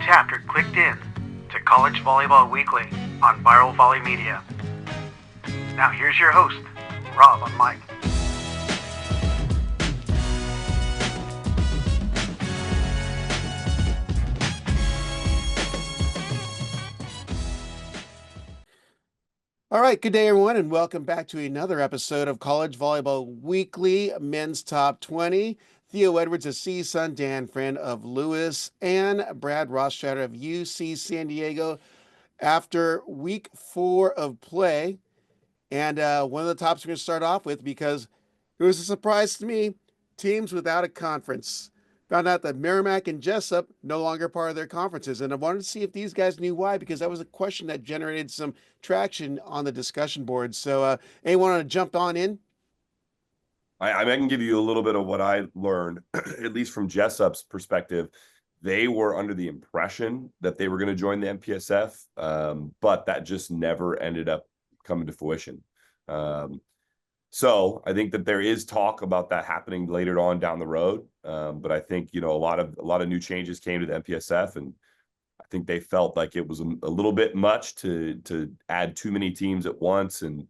chapter clicked in to College Volleyball Weekly on Viral Volley Media. Now here's your host, Rob on mic. All right, good day, everyone, and welcome back to another episode of College Volleyball Weekly Men's Top 20. Theo Edwards of CSUN, Dan Friend of Lewis, and Brad Rothstrader of UC San Diego after week 4 of play. And one of the topics we're going to start off with, because it was a surprise to me, teams without a conference. Found out that Merrimack and Jessup no longer part of their conferences. And I wanted to see if these guys knew why, because that was a question that generated some traction on the discussion board. So anyone want to jump on in? I can give you a little bit of what I learned, at least from Jessup's perspective. They were under the impression that they were going to join the MPSF, but that just never ended up coming to fruition. So I think that there is talk about that happening later on down the road. But I think, a lot of new changes came to the MPSF, and I think they felt like it was a little bit much to add too many teams at once and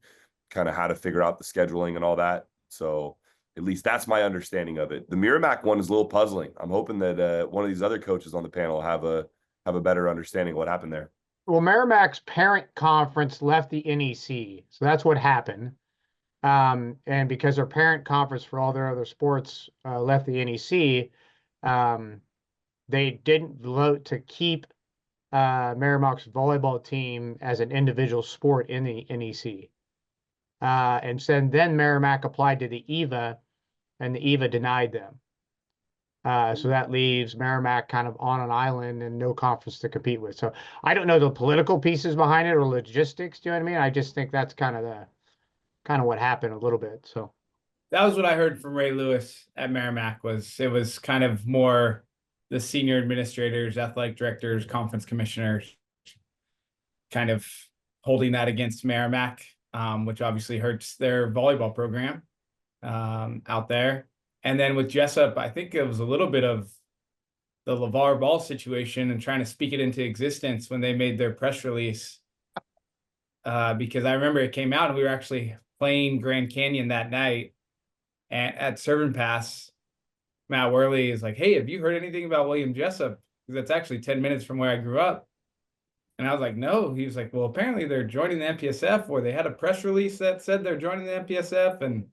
kind of how to figure out the scheduling and all that. So at least that's my understanding of it. The Merrimack one is a little puzzling. I'm hoping that one of these other coaches on the panel have a better understanding of what happened there. Well, Merrimack's parent conference left the NEC, so that's what happened. And because their parent conference for all their other sports left the NEC, they didn't vote to keep Merrimack's volleyball team as an individual sport in the NEC. And so then Merrimack applied to the EVA, and the EVA denied them. So that leaves Merrimack kind of on an island and no conference to compete with. So I don't know the political pieces behind it or logistics. Do you know what I mean? I just think that's kind of what happened a little bit. So that was what I heard from Ray Lewis at Merrimack. It was kind of more the senior administrators, athletic directors, conference commissioners, kind of holding that against Merrimack, which obviously hurts their volleyball program out there. And then with Jessup, I think it was a little bit of the LeVar Ball situation and trying to speak it into existence when they made their press release. Because I remember it came out and we were actually playing Grand Canyon that night, and at Serve and Pass, Matt Worley is like, "Hey, have you heard anything about William Jessup? Because that's actually 10 minutes from where I grew up." And I was like, "No." He was like, "Well, apparently they're joining the MPSF, or they had a press release that said they're joining the MPSF, and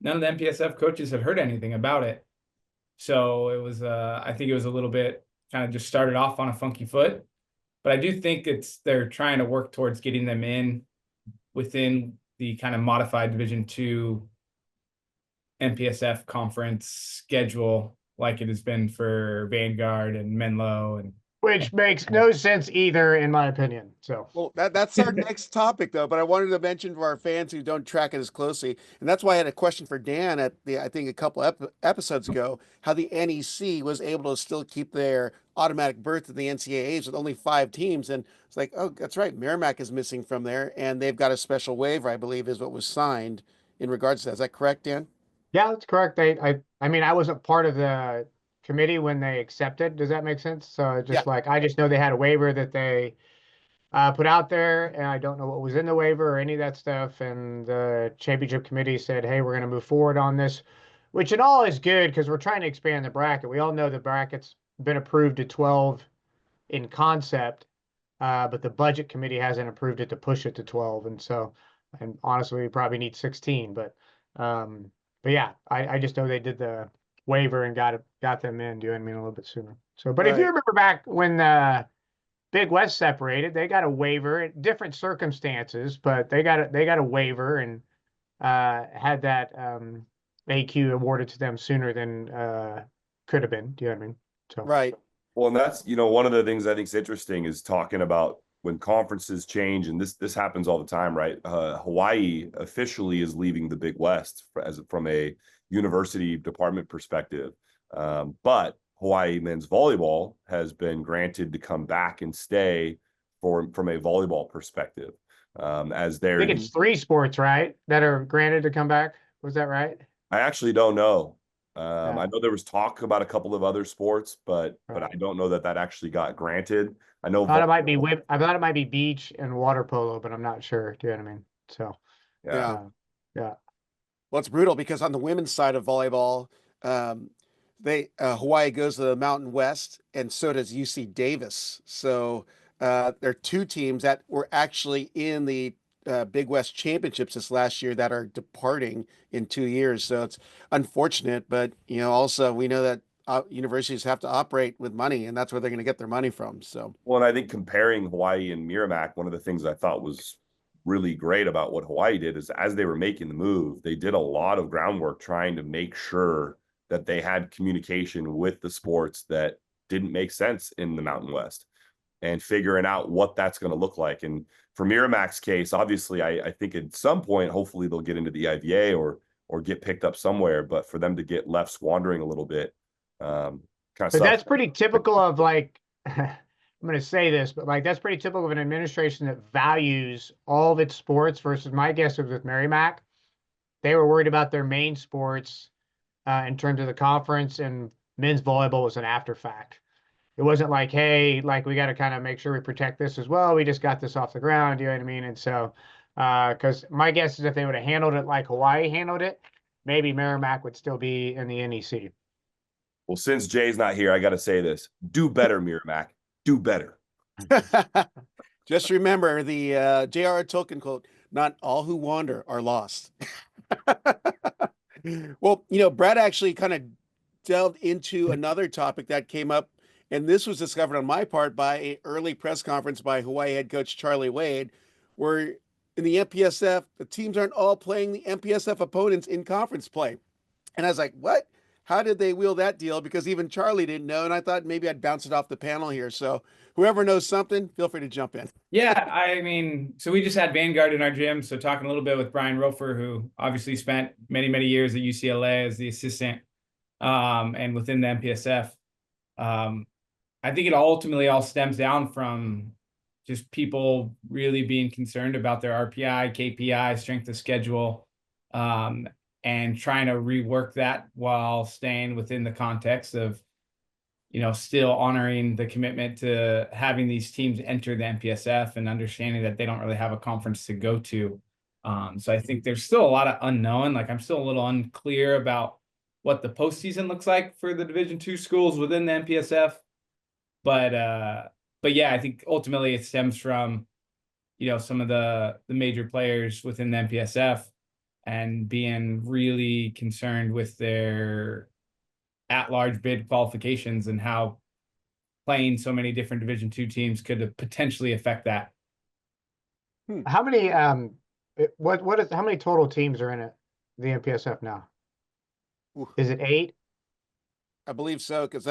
none of the MPSF coaches had heard anything about it." So it was, I think it was a little bit kind of just started off on a funky foot. But I do think they're trying to work towards getting them in within the kind of modified Division II MPSF conference schedule, like it has been for Vanguard and Menlo, and which makes no sense either, in my opinion. So, well, that's our next topic, though. But I wanted to mention for our fans who don't track it as closely, and that's why I had a question for Dan I think a couple episodes ago, how the NEC was able to still keep their automatic berth in the NCAAs with only 5 teams. And it's like, oh, that's right, Merrimack is missing from there, and they've got a special waiver, I believe, is what was signed in regards to that. Is that correct, Dan? Yeah, that's correct. I mean, I wasn't part of the committee when they accepted. Does that make sense? So I just know they had a waiver that they put out there, and I don't know what was in the waiver or any of that stuff. And the championship committee said, "Hey, we're going to move forward on this," which in all is good because we're trying to expand the bracket. We all know the bracket's been approved to 12 in concept, but the budget committee hasn't approved it to push it to 12. And honestly, we probably need 16. But yeah, I just know they did the waiver and got them in. Do you know what I mean? A little bit sooner. So, but if you remember back when Big West separated, they got a waiver, different circumstances, but they got a waiver and had that AQ awarded to them sooner than could have been. Do you know what I mean? So right. Well, and that's, one of the things I think is interesting is talking about when conferences change, and this happens all the time, right? Hawaii officially is leaving the Big West from a university department perspective, but Hawaii men's volleyball has been granted to come back and stay from a volleyball perspective. As I think it's 3 sports, right, that are granted to come back. Was that right? I actually don't know. I know there was talk about a couple of other sports, but I don't know that that actually got granted. I know. I thought it might be I thought it might be beach and water polo, but I'm not sure. Do you know what I mean? So, Yeah. yeah. Well, it's brutal because on the women's side of volleyball, um, Hawaii goes to the Mountain West, and so does UC Davis. So there are two teams that were actually in the Big West Championships this last year that are departing in 2 years. So it's unfortunate, but also we know that universities have to operate with money, and that's where they're going to get their money from. So, well, and I think comparing Hawaii and Merrimack, one of the things I thought was really great about what Hawaii did is as they were making the move, they did a lot of groundwork trying to make sure that they had communication with the sports that didn't make sense in the Mountain West and figuring out what that's going to look like. And for Merrimack's case, obviously, I think at some point, hopefully they'll get into the IVA or get picked up somewhere. But for them to get left squandering a little bit, kind of. But that's pretty typical of like, I'm going to say this, but like that's pretty typical of an administration that values all of its sports versus my guess was with Merrimack. They were worried about their main sports in terms of the conference, and men's volleyball was an after fact. It wasn't like, hey, like we got to kind of make sure we protect this as well. We just got this off the ground. You know what I mean? And so, because my guess is if they would have handled it like Hawaii handled it, maybe Merrimack would still be in the NEC. Well, since Jay's not here, I got to say this. Do better, Merrimack. Do better. Just remember the J.R.R. Tolkien quote, not all who wander are lost. Well, Brad actually kind of delved into another topic that came up, and this was discovered on my part by an early press conference by Hawaii head coach Charlie Wade, where in the MPSF, the teams aren't all playing the MPSF opponents in conference play. And I was like, what? How did they wheel that deal? Because even Charlie didn't know, and I thought maybe I'd bounce it off the panel here. So whoever knows something, feel free to jump in. Yeah, I mean, so we just had Vanguard in our gym. So talking a little bit with Brian Rofer, who obviously spent many, many years at UCLA as the assistant and within the MPSF. I think it ultimately all stems down from just people really being concerned about their RPI, KPI, strength of schedule, and trying to rework that while staying within the context of, still honoring the commitment to having these teams enter the MPSF and understanding that they don't really have a conference to go to. So I think there's still a lot of unknown. Like I'm still a little unclear about what the postseason looks like for the Division II schools within the MPSF. But yeah, I think ultimately it stems from, some of the major players within the MPSF and being really concerned with their at-large bid qualifications and how playing so many different Division II teams could potentially affect that. How many how many total teams are in it, the MPSF now? Ooh. Is it 8? I believe so, because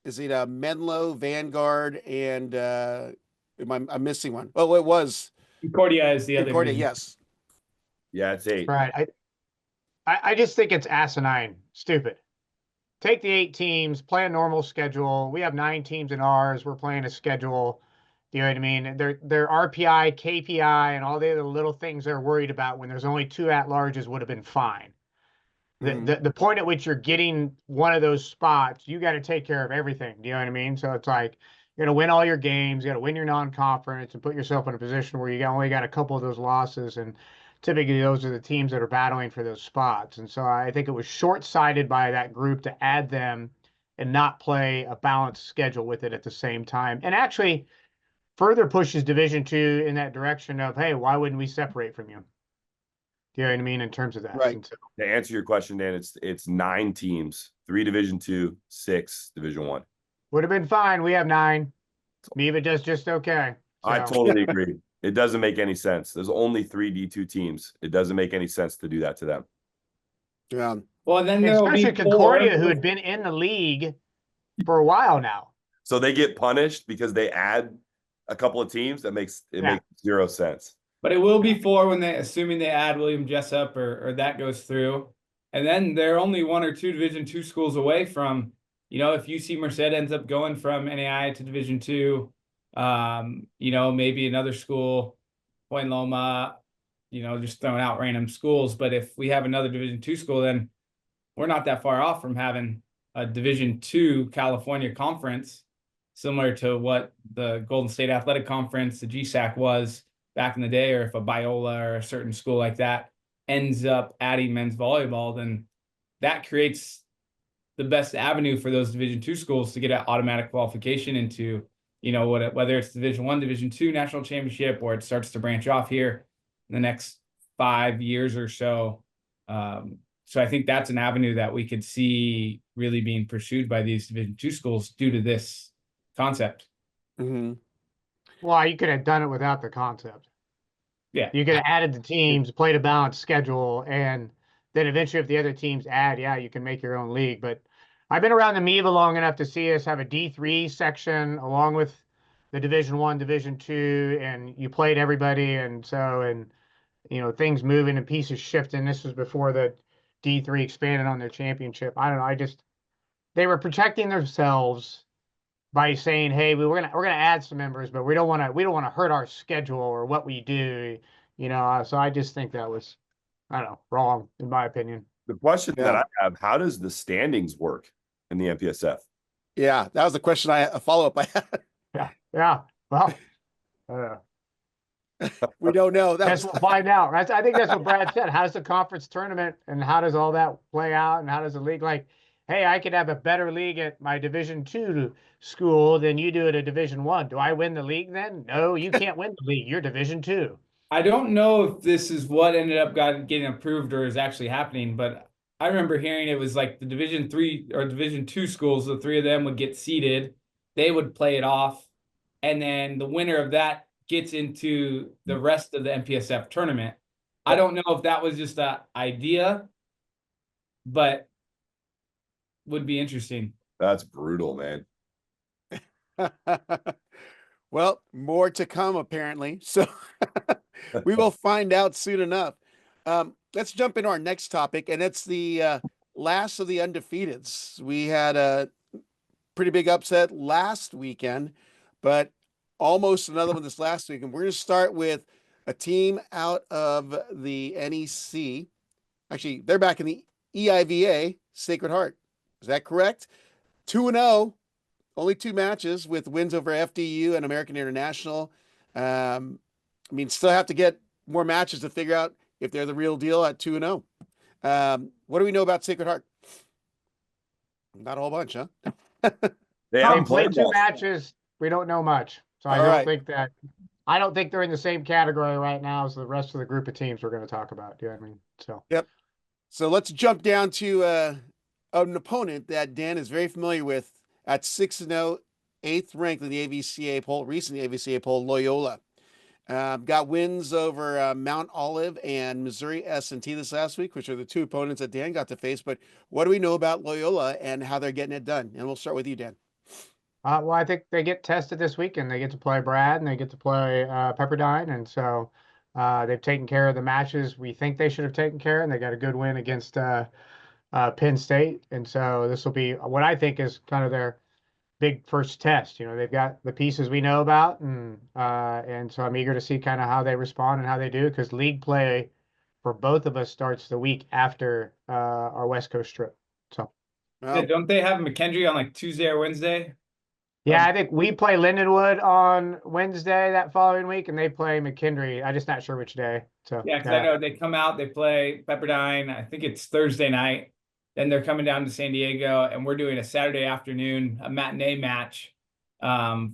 is it Menlo, Vanguard, and I'm missing one. Oh, it was Concordia is the other. Concordia, yes. Yeah, it's 8. Right. I just think it's asinine, stupid. Take the 8 teams, play a normal schedule. We have 9 teams in ours. We're playing a schedule. You know what I mean? Their RPI, KPI, and all the other little things they're worried about when there's only 2 at-larges would have been fine. The point at which you're getting one of those spots, you got to take care of everything. Do you know what I mean? So it's like you're going to win all your games, you got to win your non-conference and put yourself in a position where you only got a couple of those losses. And typically those are the teams that are battling for those spots. And so I think it was short-sighted by that group to add them and not play a balanced schedule with it at the same time. And actually further pushes Division II in that direction of, hey, why wouldn't we separate from you? Do you know what I mean in terms of that? Right. So, to answer your question, Dan, it's 9 teams, 3 Division II, 6 Division I. Would have been fine. We have 9. Meva does just okay. So. I totally agree. It doesn't make any sense. There's only 3 D2 teams. It doesn't make any sense to do that to them. Yeah. Well, then especially Concordia, who had been in the league for a while now. So they get punished because they add a couple of teams. Makes 0 sense. But it will be 4 when assuming they add William Jessup or that goes through. And then they're only 1 or 2 Division II schools away from, if UC Merced ends up going from NAI to Division II, maybe another school, Point Loma, just throwing out random schools. But if we have another Division II school, then we're not that far off from having a Division II California conference, similar to what the Golden State Athletic Conference, the GSAC, was back in the day, or if a Biola or a certain school like that ends up adding men's volleyball, then that creates the best avenue for those Division II schools to get an automatic qualification into, whether it's Division I, Division II national championship, or it starts to branch off here in the next 5 years or so. So I think that's an avenue that we could see really being pursued by these Division II schools due to this concept. Mm-hmm. Well, you could have done it without the concept. Yeah. You could have added the teams, played a balanced schedule, and then eventually if the other teams add, yeah, you can make your own league. But I've been around the MIVA long enough to see us have a D3 section along with the Division I, Division II, and you played everybody. And things moving and pieces shifting. This was before the D3 expanded on their championship. I don't know. They were protecting themselves by saying, "Hey, we're gonna add some members, but we don't want to hurt our schedule or what we do." So I just think that was, I don't know, wrong in my opinion. The question that I have: how does the standings work in the MPSF? Yeah, that was the question. A follow up I had. Yeah. Well, we don't know. We'll find out, right? I think that's what Brad said. How does the conference tournament and how does all that play out, and how does the league, like, hey, I could have a better league at my Division II school than you do at a Division I. Do I win the league then? No, you can't win the league. You're Division II. I don't know if this is what ended up getting approved or is actually happening, but I remember hearing it was like the Division III or Division II schools, the three of them would get seeded, they would play it off, and then the winner of that gets into the rest of the MPSF tournament. I don't know if that was just an idea, but would be interesting. That's brutal, man. Well, more to come apparently. So we will find out soon enough. Let's jump into our next topic, and it's the last of the undefeateds. We had a pretty big upset last weekend, but almost another one this last week. And we're going to start with a team out of the NEC. Actually, they're back in the EIVA, Sacred Heart. Is that correct? 2-0, only 2 matches with wins over FDU and American International. Still have to get more matches to figure out if they're the real deal at 2-0. What do we know about Sacred Heart? Not a whole bunch, huh? They played 2 matches. We don't know much. So I don't think they're in the same category right now as the rest of the group of teams we're going to talk about. You know what I mean? So yep. So let's jump down to an opponent that Dan is very familiar with at 6-0, 8th ranked in the AVCA poll, recent AVCA poll, Loyola. Got wins over Mount Olive and Missouri S&T this last week, which are the 2 opponents that Dan got to face. But what do we know about Loyola and how they're getting it done? And we'll start with you, Dan. Well, I think they get tested this weekend. They get to play Brad and they get to play Pepperdine. And so they've taken care of the matches we think they should have taken care of. And they got a good win against Penn State. And so this will be what I think is kind of their big first test. They've got the pieces we know about. And so I'm eager to see kind of how they respond and how they do, because league play for both of us starts the week after our West Coast trip. So don't they have McKendree on like Tuesday or Wednesday? Yeah, I think we play Lindenwood on Wednesday that following week, and they play McKendree. I'm just not sure which day. So yeah, because I know they come out, they play Pepperdine. I think it's Thursday night. Then they're coming down to San Diego, and we're doing a Saturday afternoon, a matinee match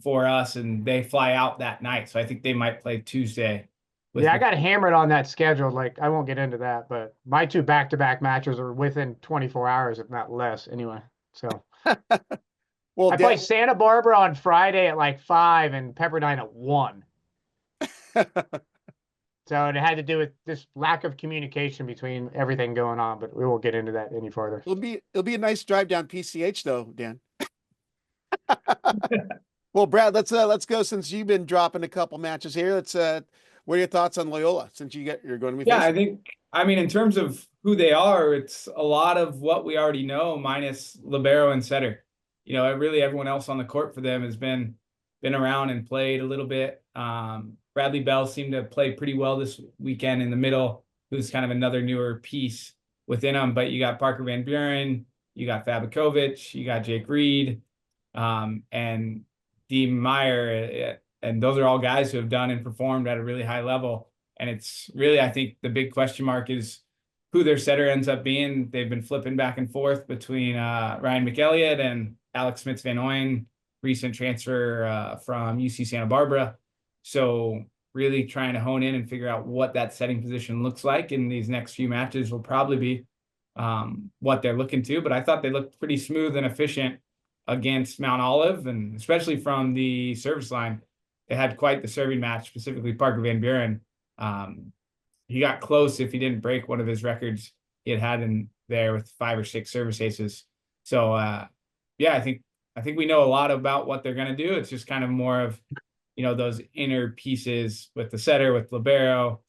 for us, and they fly out that night. So I think they might play Tuesday. Yeah, I got hammered on that schedule. Like, I won't get into that, but my 2 back-to-back matches are within 24 hours, if not less, anyway. So. Well, I play Santa Barbara on Friday at like 5 and Pepperdine at 1. So it had to do with this lack of communication between everything going on, but we won't get into that any further. It'll be a nice drive down PCH though, Dan. Well, Brad, let's go, since you've been dropping a couple matches here. What are your thoughts on Loyola since you're going to be? Yeah, in terms of who they are, it's a lot of what we already know, minus libero and setter. Really everyone else on the court for them has been around and played a little bit. Bradley Bell seemed to play pretty well this weekend in the middle, who's kind of another newer piece. within them. But you got Parker Van Buren, you got Fabakovic, you got Jake Reed, and Dean Meyer, and those are all guys who have done and performed at a really high level. And it's really, I think, the big question mark is who their setter ends up being. They've been flipping back and forth between Ryan McElliott and Alex Smits Van Ooyen, recent transfer from UC Santa Barbara. So really trying to hone in and figure out what that setting position looks like in these next few matches will probably be what they're looking to. But I thought they looked pretty smooth and efficient against Mount Olive, and especially from the service line. They had quite the serving match, specifically Parker Van Buren. He got close if he didn't break one of his records he had in there with 5 or 6 service aces. So yeah, I think we know a lot about what they're going to do. It's just kind of more of, those inner pieces with the setter, with libero,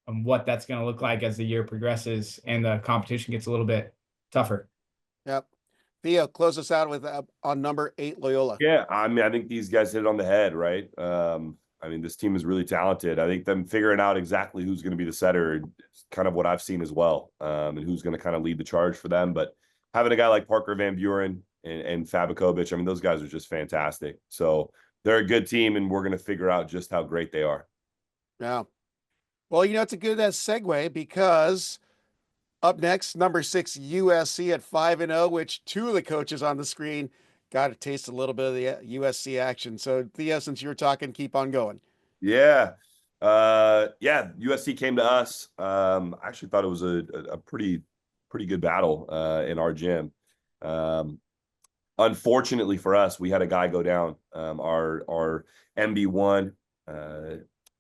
and what that's going to look like as the year progresses and the competition gets a little bit tougher. Yep. Theo, close us out with on number 8, Loyola. Yeah, I mean, I think these guys hit it on the head, right? I mean, this team is really talented. I think them figuring out exactly who's going to be the setter is kind of what I've seen as well, and who's going to kind of lead the charge for them. But having a guy like Parker Van Buren and Fabakovic, I mean, those guys are just fantastic. So they're a good team, and we're going to figure out just how great they are. Yeah. Well, it's a good segue, because up next, number 6 USC at 5-0, which 2 of the coaches on the screen got to taste a little bit of the USC action. So Theo, since you're talking, keep on going. Yeah. USC came to us. I actually thought it was a pretty good battle in our gym. Unfortunately for us, we had a guy go down, our MB1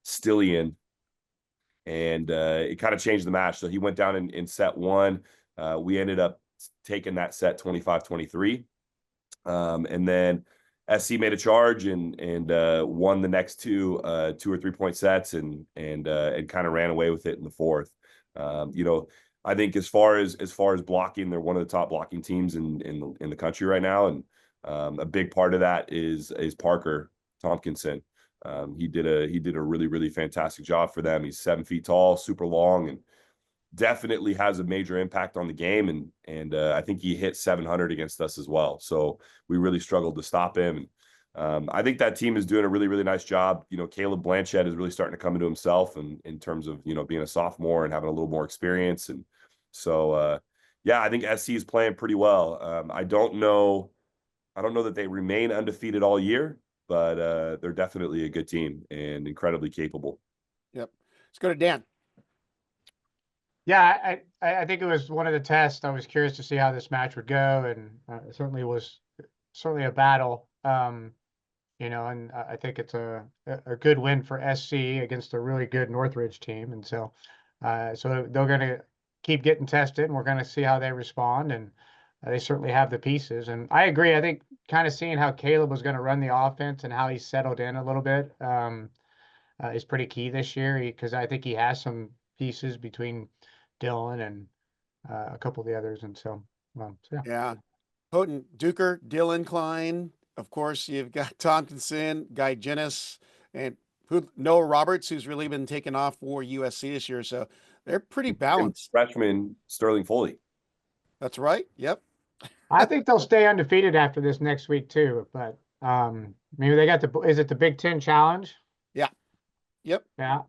Stillian, and it kind of changed the match. So he went down in set 1. We ended up taking that set 25-23. And then SC made a charge and won the next 2 or 3 point sets and kind of ran away with it in the 4th. I think as far as blocking, they're one of the top blocking teams in the country right now, and a big part of that is Parker Tompkinson. He did a really, really fantastic job for them. He's 7 feet tall, super long, and definitely has a major impact on the game. And I think he hit 700 against us as well. So we really struggled to stop him. And I think that team is doing a really, really nice job. Caleb Blanchett is really starting to come into himself in terms of, being a sophomore and having a little more experience. And so, I think SC is playing pretty well. I don't know that they remain undefeated all year, but they're definitely a good team and incredibly capable. Yep. Let's go to Dan. Yeah, I think it was one of the tests. I was curious to see how this match would go, and it certainly was a battle. And I think it's a good win for SC against a really good Northridge team, and so they're going to keep getting tested, and we're going to see how they respond. And they certainly have the pieces. And I agree. I think kind of seeing how Caleb was going to run the offense and how he settled in a little bit is pretty key this year, because I think he has some pieces between Dylan and a couple of the others. And so, yeah. Yeah. Houghton, Duker, Dylan Klein. Of course, you've got Tompkinson, Guy Jennis, and Noah Roberts, who's really been taking off for USC this year. So they're pretty balanced. And freshman Sterling Foley. That's right. Yep. I think they'll stay undefeated after this next week too. But maybe they got is it the Big Ten Challenge? Yeah. Yep. Yeah.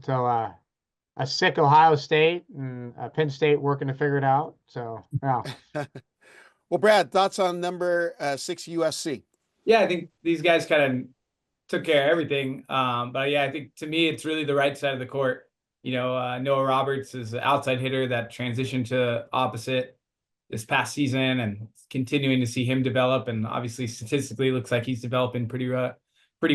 So a sick Ohio State and Penn State working to figure it out. So yeah. Well, Brad, thoughts on number 6 USC? Yeah, I think these guys kind of took care of everything. But yeah, I think to me, it's really the right side of the court. Noah Roberts is an outside hitter that transitioned to opposite this past season, and continuing to see him develop. And obviously, statistically, it looks like he's developing pretty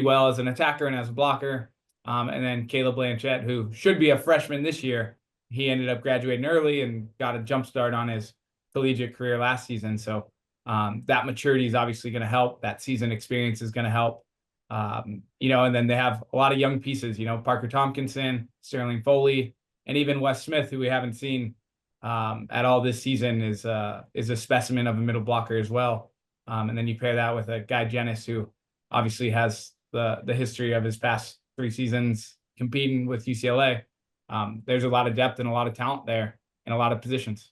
well as an attacker and as a blocker. And then Caleb Blanchett, who should be a freshman this year, he ended up graduating early and got a jump start on his collegiate career last season. So that maturity is obviously going to help. That season experience is going to help. And then they have a lot of young pieces, Parker Tompkinson, Sterling Foley, and even Wes Smith, who we haven't seen at all this season, is a specimen of a middle blocker as well. And then you pair that with a Guy Jennis, who obviously has the history of his past 3 seasons competing with UCLA. There's a lot of depth and a lot of talent there in a lot of positions.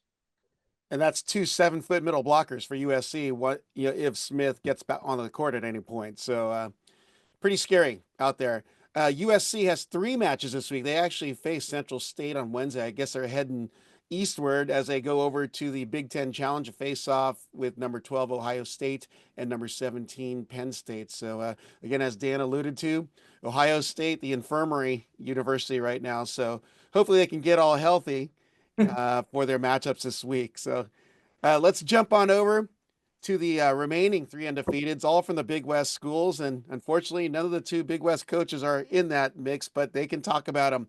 And that's 2 7-foot middle blockers for USC. What, if Smith gets back on the court at any point. So pretty scary out there. USC has 3 matches this week. They actually face Central State on Wednesday. I guess they're heading eastward as they go over to the Big Ten Challenge face-off with number 12 Ohio State and number 17 Penn State. So again, as Dan alluded to, Ohio State, the infirmary university right now. So hopefully they can get all healthy for their matchups this week. So let's jump on over to the remaining 3 undefeateds, all from the Big West schools. And unfortunately, none of the 2 Big West coaches are in that mix, but they can talk about them.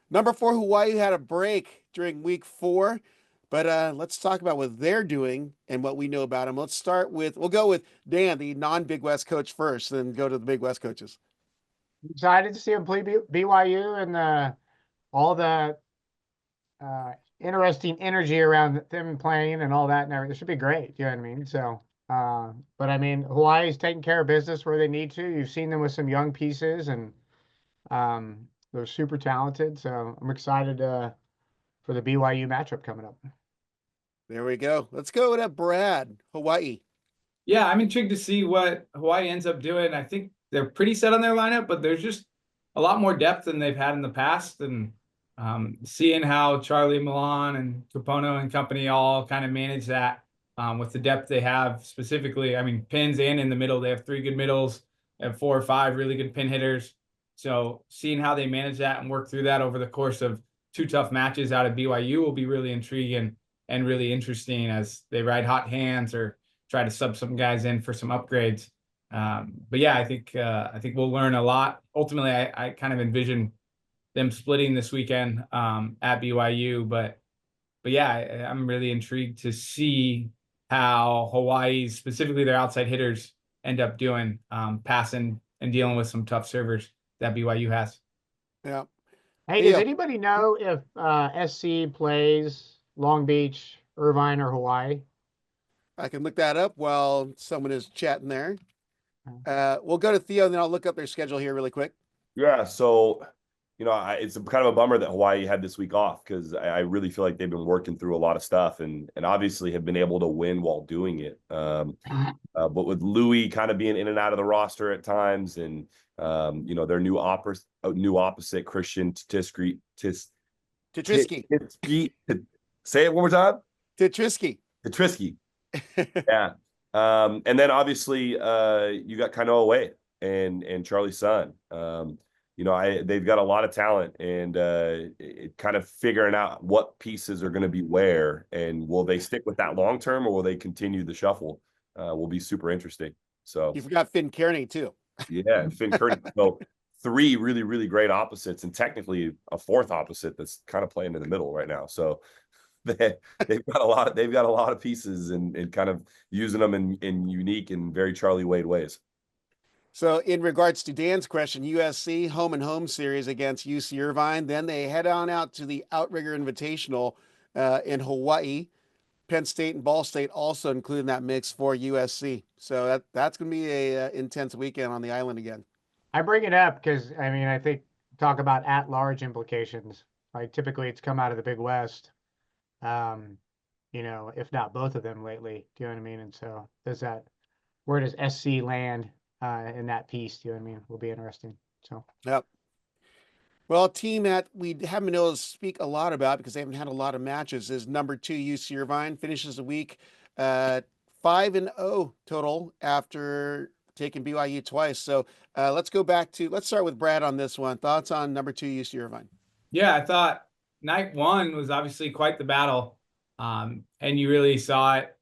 Number 4, Hawaii had a break during week 4, but let's talk about what they're doing and what we know about them. We'll go with Dan, the non-Big West coach first, then go to the Big West coaches. Excited to see them play BYU and all the interesting energy around them playing and all that and everything. It should be great. You know what I mean? So, but I mean, Hawaii's taking care of business where they need to. You've seen them with some young pieces and they're super talented. So I'm excited for the BYU matchup coming up. There we go. Let's go to Brad, Hawaii. Yeah, I'm intrigued to see what Hawaii ends up doing. I think they're pretty set on their lineup, but there's just a lot more depth than they've had in the past. And seeing how Charlie Milan and Capono and company all kind of manage that with the depth they have specifically. I mean, pins and in the middle, they have 3 good middles, they have 4 or 5 really good pin hitters. So seeing how they manage that and work through that over the course of 2 tough matches out of BYU will be really intriguing and really interesting as they ride hot hands or try to sub some guys in for some upgrades. But yeah, I think we'll learn a lot. Ultimately, I kind of envision them splitting this weekend at BYU, but yeah, I'm really intrigued to see how Hawaii, specifically their outside hitters, end up doing, passing and dealing with some tough servers that BYU has. Yeah. Hey, does anybody know if SC plays Long Beach, Irvine, or Hawaii? I can look that up while someone is chatting there. We'll go to Theo, and then I'll look up their schedule here really quick. Yeah, so it's kind of a bummer that Hawaii had this week off because I really feel like they've been working through a lot of stuff and obviously have been able to win while doing it. But with Louis kind of being in and out of the roster at times, and their new opposite Christian Tetrisky. Say it one more time. Tetrisky. Yeah. And then obviously you got Kanoa Wade and Charlie Sun. They've got a lot of talent and kind of figuring out what pieces are going to be where, and will they stick with that long term or will they continue the shuffle? Will be super interesting. So you forgot Finn Kearney too. Yeah, and Finn Kearney. So 3 really, really great opposites, and technically a 4th opposite that's kind of playing in the middle right now. So they've got a lot of pieces and kind of using them in unique and very Charlie Wade ways. So in regards to Dan's question, USC home and home series against UC Irvine. Then they head on out to the Outrigger Invitational in Hawaii. Penn State and Ball State also included in that mix for USC. So that's going to be a intense weekend on the island again. I bring it up because, I mean, I think talk about at-large implications. Like typically it's come out of the Big West, if not both of them lately. Do you know what I mean? And so where does SC land in that piece? Do you know what I mean? Will be interesting. So, yep. Well, a team that we haven't been able to speak a lot about because they haven't had a lot of matches is number 2 UC Irvine. Finishes the week 5-0 total after taking BYU twice. So let's start with Brad on this one. Thoughts on number 2 UC Irvine? Yeah, I thought night 1 was obviously quite the battle. And you really saw it,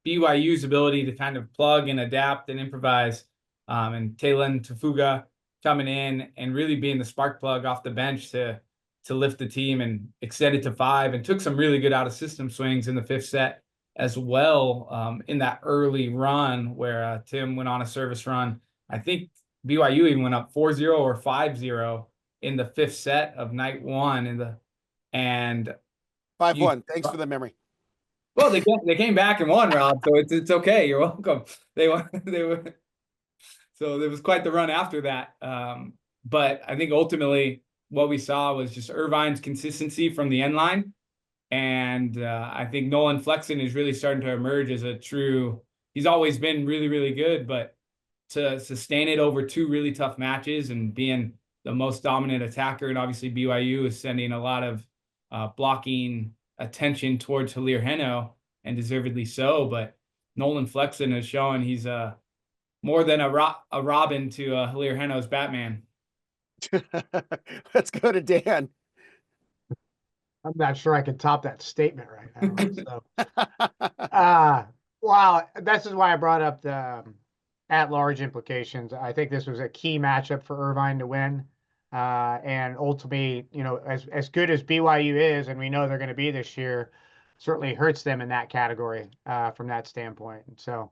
BYU's ability to kind of plug and adapt and improvise, and Taylan Tafuga coming in and really being the spark plug off the bench to lift the team and extend it to 5, and took some really good out of system swings in the 5th set as well, in that early run where Tim went on a service run. I think BYU even went up 4-0 or 5-0 in the 5th set of night 1 and 5-1. Thanks for the memory. Well, they came back and won, Rob. So it's okay. You're welcome. They won. So there was quite the run after that. But I think ultimately what we saw was just Irvine's consistency from the end line, And I think Nolan Flexen is really starting to emerge as a true, he's always been really, really good, but to sustain it over 2 really tough matches and being the most dominant attacker, and obviously BYU is sending a lot of blocking attention towards Hilir Heno, and deservedly so, but Nolan Flexen has shown he's more than a Robin to Hilir Heno's Batman. Let's go to Dan. I'm not sure I can top that statement right now. So, wow, this is why I brought up the at-large implications. I think this was a key matchup for Irvine to win. And ultimately, you know, as good as BYU is, and we know they're going to be this year, certainly hurts them in that category from that standpoint. And so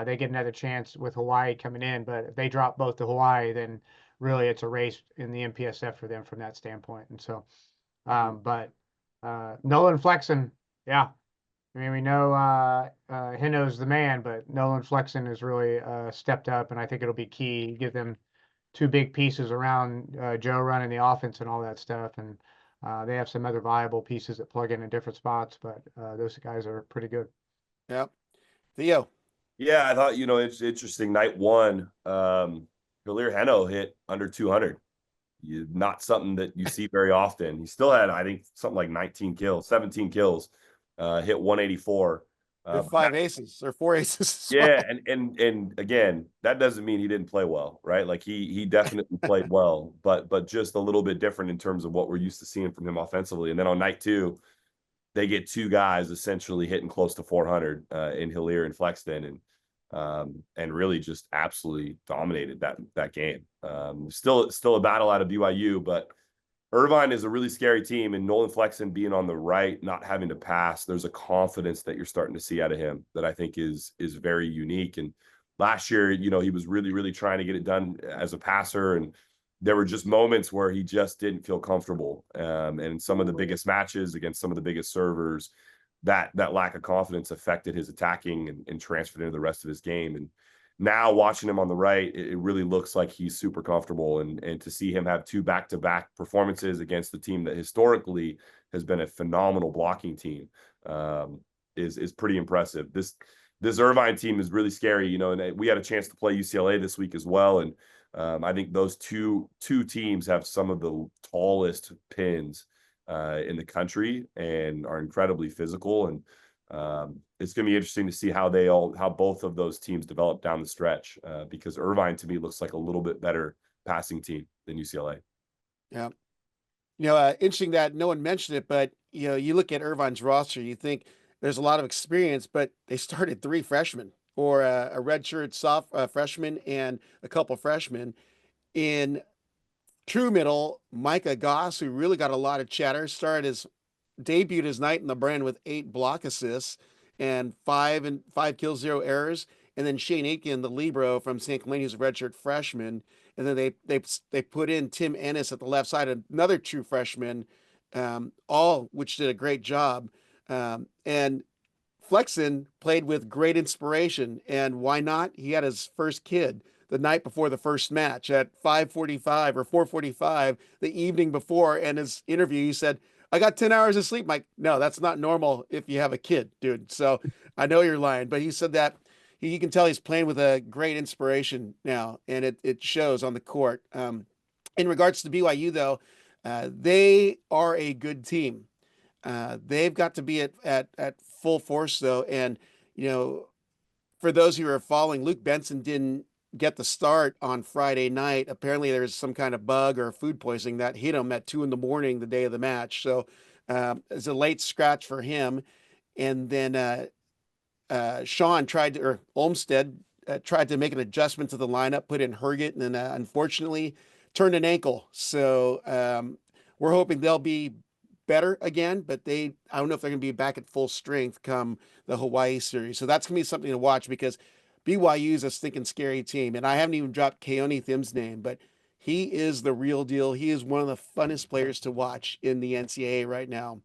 they get another chance with Hawaii coming in. But if they drop both to Hawaii, then really it's a race in the MPSF for them from that standpoint. And so, but Nolan Flexen, yeah. I mean, we know Hino's the man, but Nolan Flexen has really stepped up, and I think it'll be key. Give them 2 big pieces around Joe running the offense and all that stuff, and they have some other viable pieces that plug in different spots, but those guys are pretty good. Yep. Theo. Yeah, I thought, you know, it's interesting. Night one, Hilir Heno hit under 200. Not something that you see very often. He still had, I think, something like 17 kills, hit 184. 5 aces or 4 aces. Yeah, and again, that doesn't mean he didn't play well, right? Like he definitely played well, but just a little bit different in terms of what we're used to seeing from him offensively. And then on night 2, they get 2 guys essentially hitting close to 400 in Hilir and Flexen, and really just absolutely dominated that game. Still a battle out of BYU, but Irvine is a really scary team, and Nolan Flexen being on the right, not having to pass, there's a confidence that you're starting to see out of him that I think is very unique. And last year, you know, he was really, really trying to get it done as a passer, and there were just moments where he just didn't feel comfortable. And some of the biggest matches against some of the biggest servers, that lack of confidence affected his attacking and transferred into the rest of his game. And now watching him on the right, it really looks like he's super comfortable. And to see him have 2 back-to-back performances against the team that historically has been a phenomenal blocking team is pretty impressive. This Irvine team is really scary, you know, and we had a chance to play UCLA this week as well. And I think those two teams have some of the tallest pins in the country and are incredibly physical. And it's going to be interesting to see how both of those teams develop down the stretch, because Irvine to me looks like a little bit better passing team than UCLA. Yeah. You know, interesting that no one mentioned it, but you know, you look at Irvine's roster, you think there's a lot of experience, but they started 3 freshmen or a redshirt freshman and a couple freshmen. In true middle, Micah Goss, who really got a lot of chatter, debuted his night in the brand with 8 block assists and 5 kills, 0 errors. And then Shane Aitken, the libero from St. Helena, who's a redshirt freshman. And then they put in Tim Ennis at the left side, another true freshman, all which did a great job. And Flexen played with great inspiration. And why not? He had his first kid the night before the first match at 5:45 or 4:45 the evening before. And his interview, he said, I got 10 hours of sleep. Mike, no, that's not normal if you have a kid, dude. So I know you're lying, but he said that you can tell he's playing with a great inspiration now, and it shows on the court. In regards to BYU, though, they are a good team. They've got to be at full force, though. And, you know, for those who are following, Luke Benson didn't get the start on Friday night. Apparently there's some kind of bug or food poisoning that hit him at 2 a.m, the day of the match. So it's a late scratch for him. And then Olmstead tried to make an adjustment to the lineup, put in Herget, and then unfortunately turned an ankle. So we're hoping they'll be better again, but I don't know if they're going to be back at full strength come the Hawaii series. So that's going to be something to watch, because BYU is a stinking scary team. And I haven't even dropped Keone Thim's name, but he is the real deal. He is one of the funnest players to watch in the NCAA right now.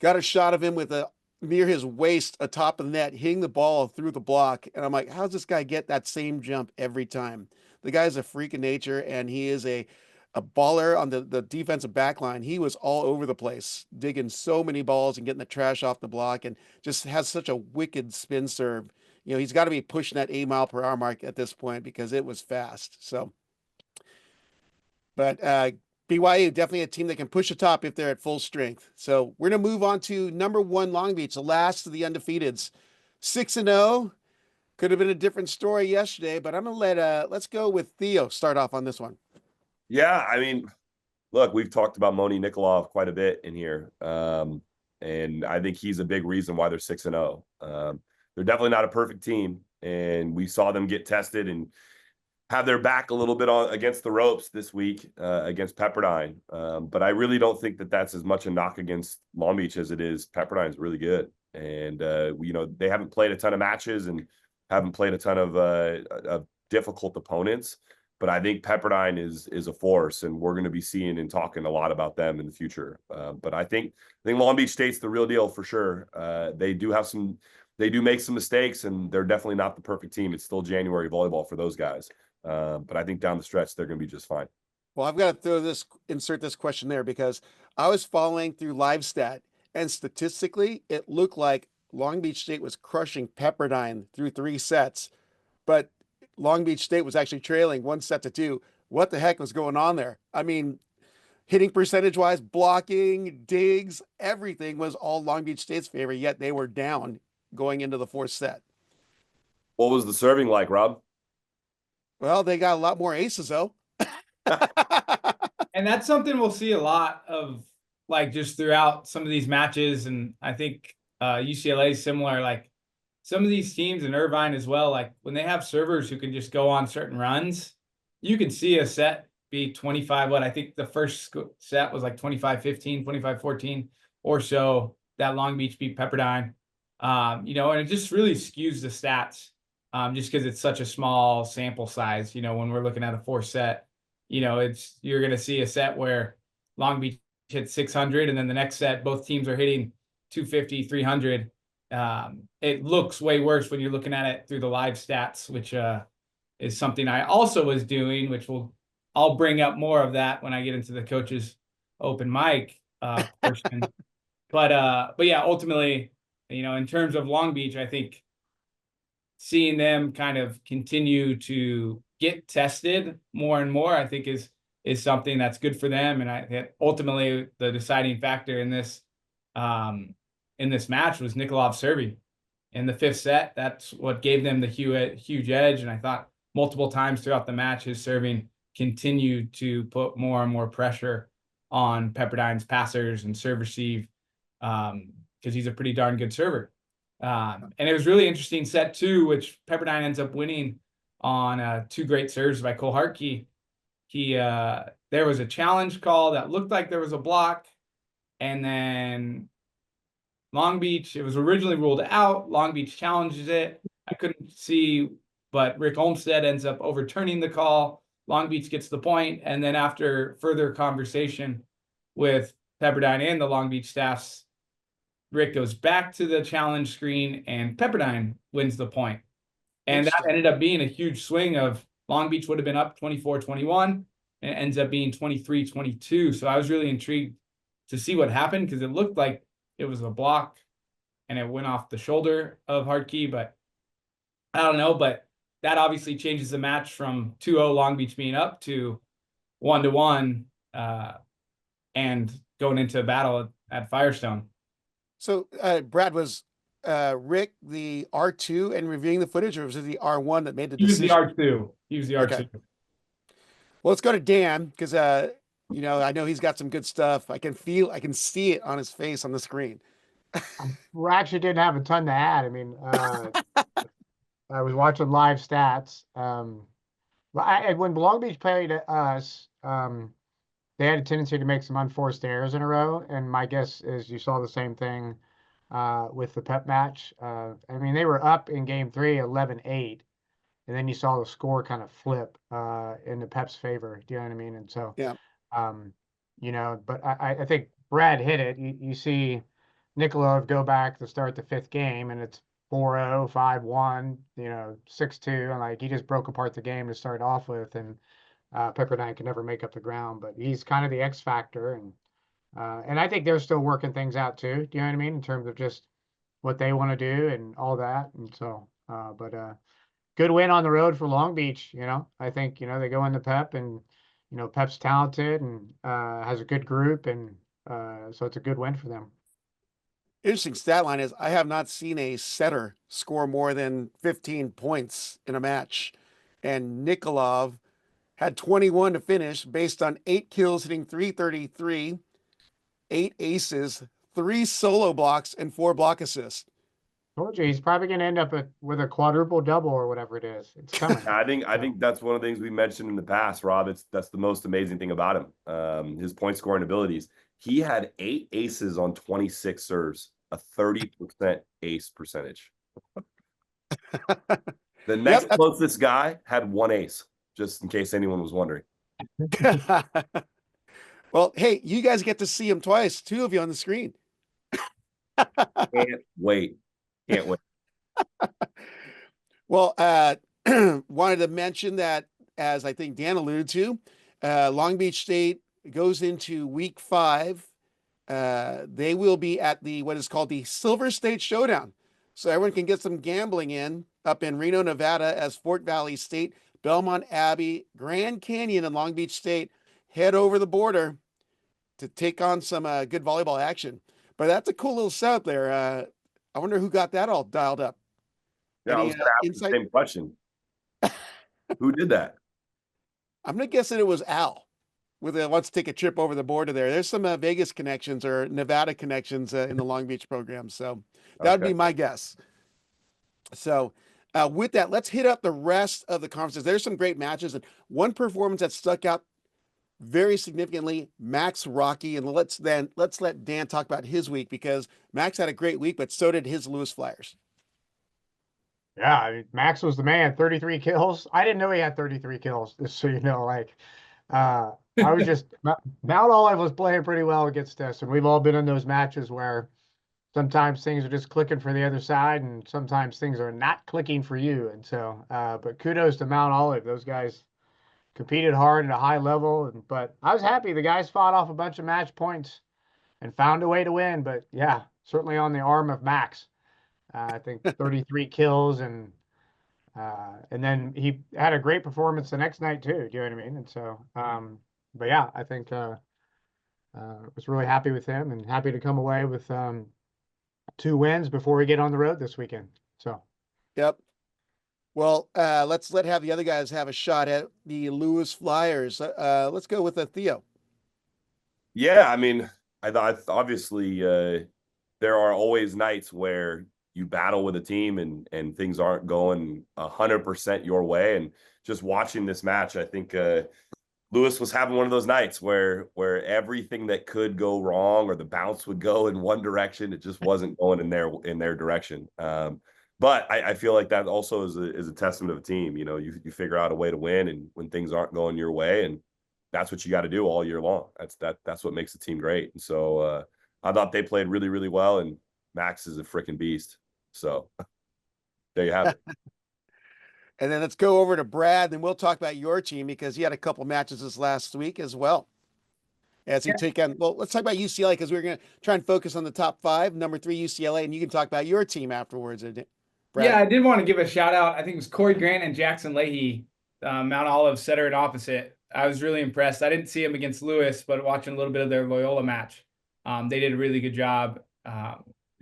Got a shot of him with near his waist atop of the net, hitting the ball through the block. And I'm like, how's this guy get that same jump every time? The guy's a freak of nature, and he is a a baller on the defensive back line. He was all over the place, digging so many balls and getting the trash off the block, and just has such a wicked spin serve. You know, he's got to be pushing that 8 mile per hour mark at this point because it was fast. So, but BYU definitely a team that can push the top if they're at full strength. So we're going to move on to number 1 Long Beach, the last of the undefeateds, 6-0. Could have been a different story yesterday, but I'm going to let's go with Theo start off on this one. Yeah, I mean, look, we've talked about Moni Nikolov quite a bit in here. And I think he's a big reason why they're 6-0. They're definitely not a perfect team, and we saw them get tested and have their back a little bit on against the ropes this week against Pepperdine. But I really don't think that that's as much a knock against Long Beach as it is. Pepperdine's really good, and you know, they haven't played a ton of matches and haven't played a ton of difficult opponents. But I think Pepperdine is a force, and we're going to be seeing and talking a lot about them in the future. But I think Long Beach State's the real deal for sure. They do make some mistakes, and they're definitely not the perfect team. It's still January volleyball for those guys. But I think down the stretch, they're going to be just fine. Well, I've got to insert this question there because I was following through live stat, and statistically, it looked like Long Beach State was crushing Pepperdine through 3 sets, but Long Beach State was actually trailing 1-2. What the heck was going on there? I mean, hitting percentage wise, blocking, digs, everything was all Long Beach State's favor, yet they were down going into the 4th set. What was the serving like, Rob? Well, they got a lot more aces though. And that's something we'll see a lot of, like, just throughout some of these matches. And I think UCLA is similar. Like, some of these teams in Irvine as well, like when they have servers who can just go on certain runs, you can see a set be 25. I think the first set was like 25-15, 25-14 or so that Long Beach beat Pepperdine. You know, and it just really skews the stats just because it's such a small sample size. You know, when we're looking at a 4 set, you know, you're going to see a set where Long Beach hit 600, and then the next set, both teams are hitting 250, 300. It looks way worse when you're looking at it through the live stats, which is something I also was doing, which I'll bring up more of that when I get into the coaches open mic portion. But yeah, ultimately, you know, in terms of Long Beach, I think seeing them kind of continue to get tested more and more, I think is something that's good for them. And I think ultimately the deciding factor in this match was Nikolov serving in the 5th set. That's what gave them the huge edge. And I thought multiple times throughout the match, his serving continued to put more and more pressure on Pepperdine's passers and serve receive because he's a pretty darn good server. And it was really interesting set 2, which Pepperdine ends up winning on 2 great serves by Cole Hartke. There was a challenge call that looked like there was a block, and then Long Beach, it was originally ruled out. Long Beach challenges it. I couldn't see, but Rick Olmstead ends up overturning the call. Long Beach gets the point, and then after further conversation with Pepperdine and the Long Beach staffs, Rick goes back to the challenge screen, and Pepperdine wins the point. And that ended up being a huge swing of Long Beach would have been up 24-21, and it ends up being 23-22. So I was really intrigued to see what happened because it looked like it was a block and it went off the shoulder of Hartke, but I don't know. But that obviously changes the match from 2-0 Long Beach being up to 1-1 and going into a battle at Firestone. So, Brad, was Rick the R2 and reviewing the footage, or was it the R1 that made the decision? He was the R2. Okay. Well, let's go to Dan because, you know, I know he's got some good stuff. I can see it on his face on the screen. We actually didn't have a ton to add. I mean, I was watching live stats. But when Long Beach played us, they had a tendency to make some unforced errors in a row. And my guess is you saw the same thing with the Pep match. I mean, they were up in game 3, 11-8. And then you saw the score kind of flip in the Pep's favor. Do you know what I mean? And so, yeah. You know, but I think Brad hit it. You see Nikolov go back to start the 5th game, and it's 4-0, 5-1, you know, 6-2, and like he just broke apart the game to start off with. And Pepperdine can never make up the ground, but he's kind of the X factor. And I think they're still working things out too. Do you know what I mean? In terms of just what they want to do and all that. And so, good win on the road for Long Beach. I think, they go into Pep, and, Pep's talented and has a good group. And so it's a good win for them. Interesting stat line is I have not seen a setter score more than 15 points in a match. And Nikolov had 21 to finish based on 8 kills, hitting .333, 8 aces, 3 solo blocks, and 4 block assists. Told you he's probably going to end up with a quadruple double or whatever it is. It's coming. I think that's one of the things we mentioned in the past, Rob. That's the most amazing thing about him. His point scoring abilities. He had 8 aces on 26 serves, a 30% ace percentage. The next closest guy had 1 ace, just in case anyone was wondering. Well, hey, you guys get to see him twice, 2 of you on the screen. Can't wait. Well, wanted to mention that, as I think Dan alluded to, Long Beach State goes into week 5. They will be at what is called the Silver State Showdown. So everyone can get some gambling in up in Reno, Nevada, as Fort Valley State, Belmont Abbey, Grand Canyon, and Long Beach State head over the border to take on some good volleyball action. But that's a cool little setup there. I wonder who got that all dialed up. Yeah, I was going to ask the same question. Who did that? I'm going to guess that it was Al with let's take a trip over the border there. There's some Vegas connections or Nevada connections in the Long Beach program. So that would be my guess. So with that, let's hit up the rest of the conferences. There's some great matches, and one performance that stuck out very significantly, Max Rocky. And let's let Dan talk about his week, because Max had a great week, but so did his Lewis Flyers. Yeah, I mean, Max was the man. 33 kills. I didn't know he had 33 kills, just so you know. I was just Mount Olive was playing pretty well against us, and we've all been in those matches where sometimes things are just clicking for the other side, and sometimes things are not clicking for you. And so, but kudos to Mount Olive. Those guys competed hard at a high level, but I was happy the guys fought off a bunch of match points and found a way to win. But yeah, certainly on the arm of Max. I think 33 kills, and then he had a great performance the next night too. Do you know what I mean? And so, but yeah, I think was really happy with him, and happy to come away with 2 wins before we get on the road this weekend. So, yep. Well, let's have the other guys have a shot at the Lewis Flyers. Let's go with Theo. Yeah, I mean, I thought obviously there are always nights where you battle with a team and things aren't going 100% your way. And just watching this match, I think Lewis was having one of those nights where everything that could go wrong, or the bounce would go in one direction, it just wasn't going in their direction. But I feel like that also is a testament of a team. You figure out a way to win, and when things aren't going your way, and that's what you got to do all year long. That's what makes the team great. And so I thought they played really, really well, and Max is a freaking beast. So there you have it. And then let's go over to Brad, and we'll talk about your team, because he had a couple matches this last week as well. As he take on, let's talk about UCLA, because we're going to try and focus on the top 5. Number 3, UCLA, and you can talk about your team afterwards. Brad. Yeah, I did want to give a shout out. I think it was Corey Grant and Jackson Leahy, Mount Olive setter and opposite. I was really impressed. I didn't see him against Lewis, but watching a little bit of their Loyola match, they did a really good job.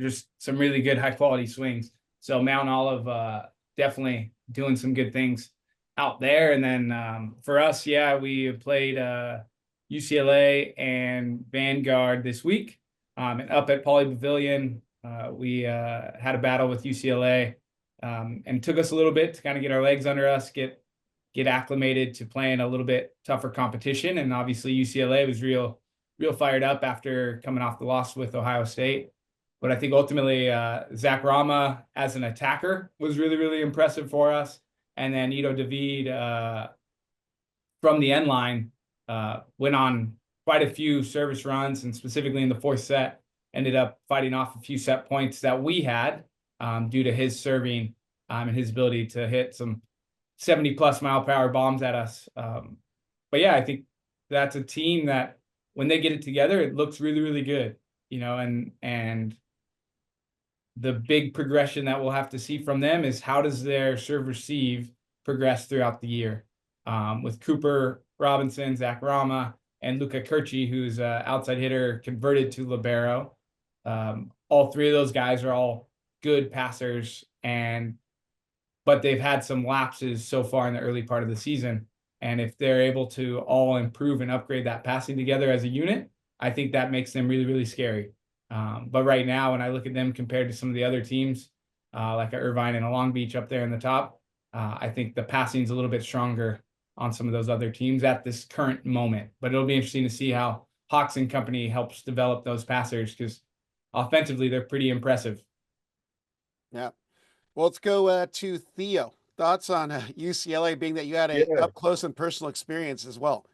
Just some really good high quality swings. So Mount Olive definitely doing some good things out there. And then for us, yeah, we played UCLA and Vanguard this week. And up at Poly Pavilion, we had a battle with UCLA, and it took us a little bit to kind of get our legs under us, get acclimated to playing a little bit tougher competition. And obviously UCLA was real fired up after coming off the loss with Ohio State. But I think ultimately Zach Rama as an attacker was really, really impressive for us. And then Ito David from the end line went on quite a few service runs, and specifically in the 4th set, ended up fighting off a few set points that we had due to his serving and his ability to hit some 70+ mile per hour bombs at us. but yeah, I think that's a team that when they get it together, it looks really, really good, and the big progression that we'll have to see from them is how does their serve receive progress throughout the year, with Cooper Robinson, Zach Rama, and Luka Kirchi, who's an outside hitter converted to libero. All three of those guys are all good passers, but they've had some lapses so far in the early part of the season. And if they're able to all improve and upgrade that passing together as a unit, I think that makes them really, really scary. But right now, when I look at them compared to some of the other teams, like Irvine and Long Beach up there in the top, I think the passing is a little bit stronger on some of those other teams at this current moment. But it'll be interesting to see how Hawks and company helps develop those passers, because offensively, they're pretty impressive. Yeah. Well, let's go to Theo. Thoughts on UCLA, being that you had a up close and personal experience as well.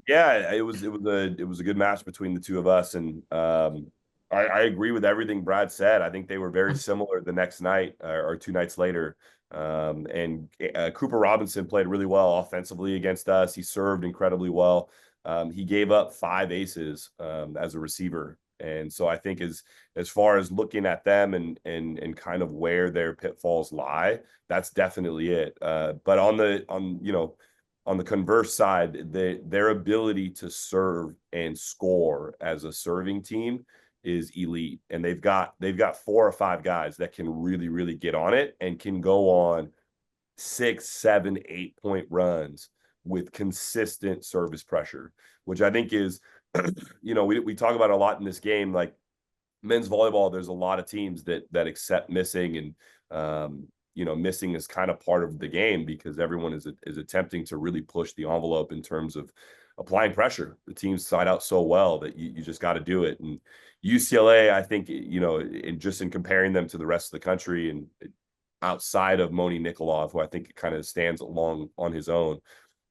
Yeah, it was a good match between the two of us, and I agree with everything Brad said. I think they were very similar the next night or 2 nights later. And Cooper Robinson played really well offensively against us. He served incredibly well. He gave up 5 aces as a receiver. And so I think as far as looking at them and kind of where their pitfalls lie, that's definitely it. But on the converse side, their ability to serve and score as a serving team is elite. And they've got 4 or 5 guys that can really, really get on it and can go on 6, 7, 8-point runs with consistent service pressure, which I think is, we talk about a lot in this game, like men's volleyball. There's a lot of teams that accept missing, and missing is kind of part of the game because everyone is attempting to really push the envelope in terms of applying pressure. The teams side out so well that you just got to do it. And UCLA, I think, in comparing them to the rest of the country and outside of Moni Nikolov, who I think kind of stands along on his own,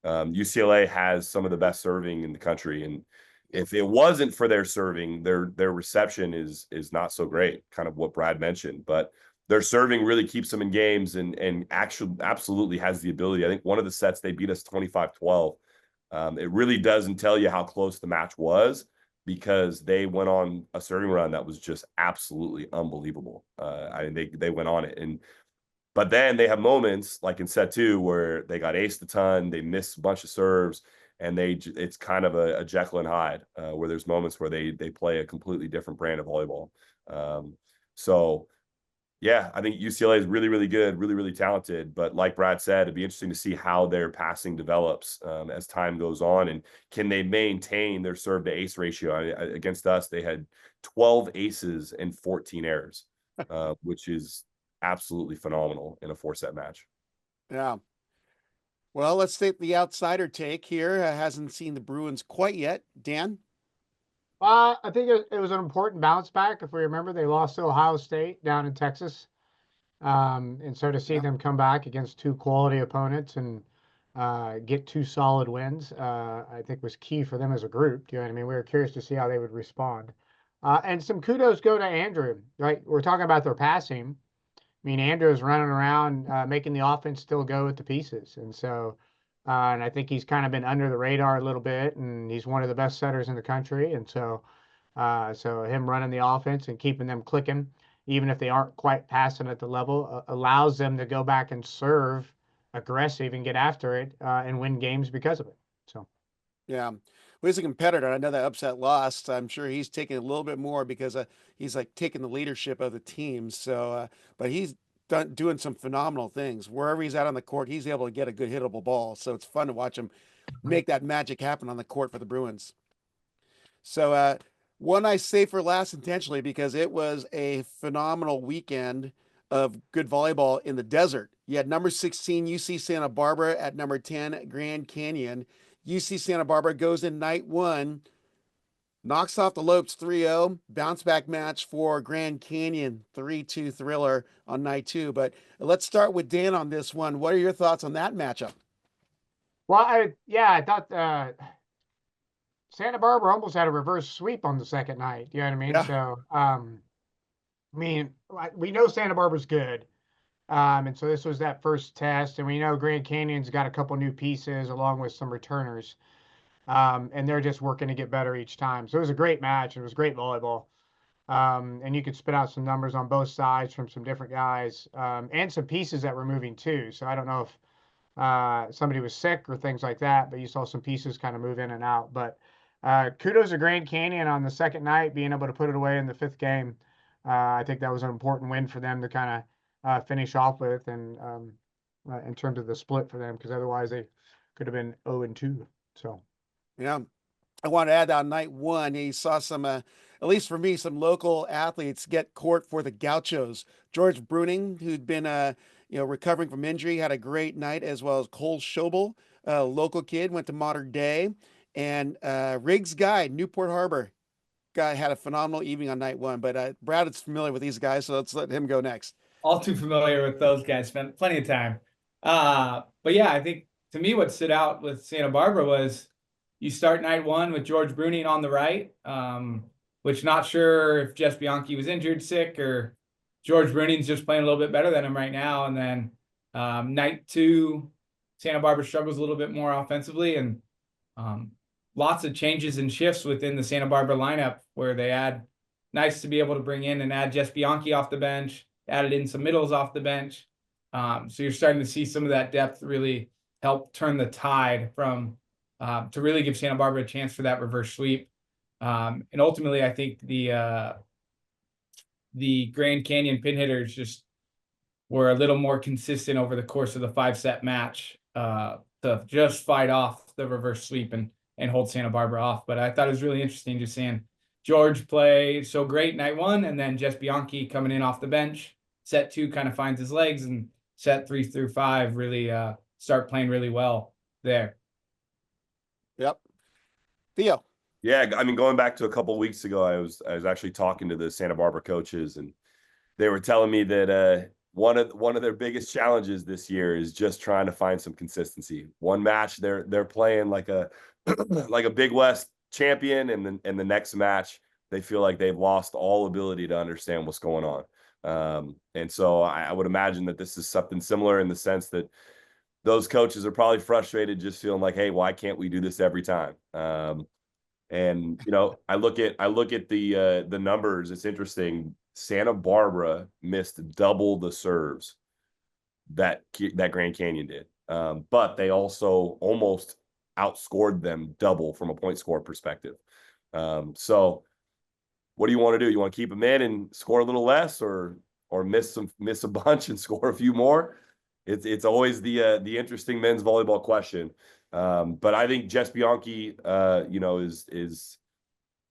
UCLA has some of the best serving in the country. And if it wasn't for their serving, their reception is not so great, kind of what Brad mentioned. But their serving really keeps them in games and actually absolutely has the ability. I think one of the sets they beat us 25-12. It really doesn't tell you how close the match was because they went on a serving run that was just absolutely unbelievable. They went on it. But then they have moments like in set 2 where they got aced a ton, they missed a bunch of serves, and it's kind of a Jekyll and Hyde, where there's moments where they play a completely different brand of volleyball. So yeah, I think UCLA is really, really good, really, really talented. But like Brad said, it'd be interesting to see how their passing develops as time goes on, and can they maintain their serve to ace ratio. Against us, they had 12 aces and 14 errors, which is absolutely phenomenal in a 4-set match. Yeah. Well, let's take the outsider take here. Hasn't seen the Bruins quite yet. Dan? I think it was an important bounce back. If we remember, they lost to Ohio State down in Texas. And so to see them come back against 2 quality opponents and get 2 solid wins, I think was key for them as a group. Do you know what I mean? We were curious to see how they would respond. And some kudos go to Andrew, right? We're talking about their passing. I mean, Andrew's running around making the offense still go at the pieces. And so, and I think he's kind of been under the radar a little bit, and he's one of the best setters in the country. And so, so him running the offense and keeping them clicking, even if they aren't quite passing at the level, allows them to go back and serve aggressive and get after it and win games because of it. So, yeah. Well, he's a competitor. I know that upset lost. I'm sure he's taking a little bit more because he's like taking the leadership of the team. So, but he's doing some phenomenal things. Wherever he's at on the court, he's able to get a good hittable ball. So it's fun to watch him make that magic happen on the court for the Bruins. So, one I say for last intentionally because it was a phenomenal weekend of good volleyball in the desert. You had number 16 UC Santa Barbara at number 10 Grand Canyon. UC Santa Barbara goes in night 1, knocks off the Lopes 3-0, bounce back match for Grand Canyon 3-2 thriller on night 2. But let's start with Dan on this one. What are your thoughts on that matchup? Well, I thought Santa Barbara almost had a reverse sweep on the second night. You know what I mean? Yeah. So, I mean, we know Santa Barbara's good. And so this was that first test, and we know Grand Canyon's got a couple new pieces along with some returners. And they're just working to get better each time. So it was a great match. It was great volleyball. And you could spit out some numbers on both sides from some different guys, and some pieces that were moving too. So I don't know if somebody was sick or things like that, but you saw some pieces kind of move in and out. But kudos to Grand Canyon on the second night, being able to put it away in the fifth game. I think that was an important win for them to kind of finish off with, and in terms of the split for them, because otherwise they could have been 0-2. So, yeah, I want to add on night one, you saw some, at least for me, some local athletes get court for the Gauchos. George Bruning, who'd been, recovering from injury, had a great night, as well as Cole Schobel, a local kid, went to Modern Day, and Riggs Guy, Newport Harbor guy, had a phenomenal evening on night one. But Brad is familiar with these guys, so let's let him go next. All too familiar with those guys. Spent plenty of time. But yeah, I think to me what stood out with Santa Barbara was you start night one with George Bruning on the right, which not sure if Jess Bianchi was injured, sick, or George Bruning's just playing a little bit better than him right now. And then night two, Santa Barbara struggles a little bit more offensively, and lots of changes and shifts within the Santa Barbara lineup where they add, nice to be able to bring in and add Jess Bianchi off the bench, added in some middles off the bench. So you're starting to see some of that depth really help turn the tide from to really give Santa Barbara a chance for that reverse sweep. And ultimately, I think the Grand Canyon pin hitters just were a little more consistent over the course of the 5-set match to just fight off the reverse sweep and hold Santa Barbara off. But I thought it was really interesting just seeing George play so great night one, and then Jess Bianchi coming in off the bench. Set two kind of finds his legs, and set 3 through 5 really start playing really well there. Yep. Theo. Yeah, I mean, going back to a couple of weeks ago, I was actually talking to the Santa Barbara coaches, and they were telling me that one of their biggest challenges this year is just trying to find some consistency. One match they're playing like a like a Big West champion, and then in the next match they feel like they've lost all ability to understand what's going on. And so I would imagine that this is something similar in the sense that those coaches are probably frustrated, just feeling like, hey, why can't we do this every time? And I look at the numbers. It's interesting. Santa Barbara missed double the serves that Grand Canyon did, but they also almost outscored them double from a point score perspective. So what do you want to do? You want to keep them in and score a little less, or miss a bunch and score a few more? It's always the interesting men's volleyball question. But I think Jess Bianchi,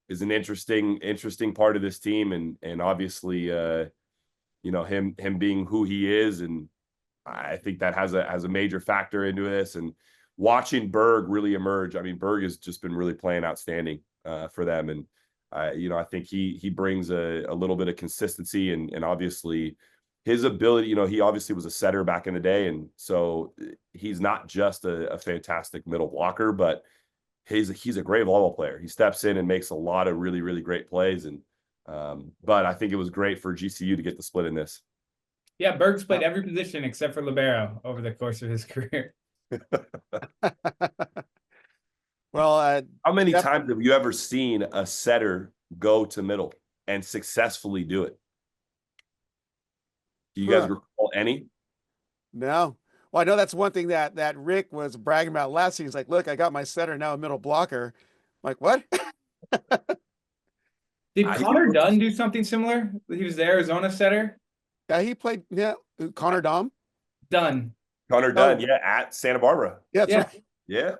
is an interesting part of this team, and obviously, him being who he is, and I think that has a major factor into this. And watching Berg really emerge, I mean, Berg has just been really playing outstanding for them, and I think he brings a little bit of consistency, and obviously his ability. He obviously was a setter back in the day, and so he's not just a fantastic middle blocker, but he's a great volleyball player. He steps in and makes a lot of really, really great plays. And but I think it was great for GCU to get the split in this. Yeah, Berg's played every position except for libero over the course of his career. Well, how many times have you ever seen a setter go to middle and successfully do it? Do you guys recall any? No. Well, I know that's one thing that Rick was bragging about last season. He's like, look, I got my setter, now a middle blocker. I'm like, what? Did Connor Dunn do something similar? He was the Arizona setter. Yeah, he played. Yeah, Connor Dunn. Connor Dunn, yeah, at Santa Barbara. Yeah, that's right. Yeah.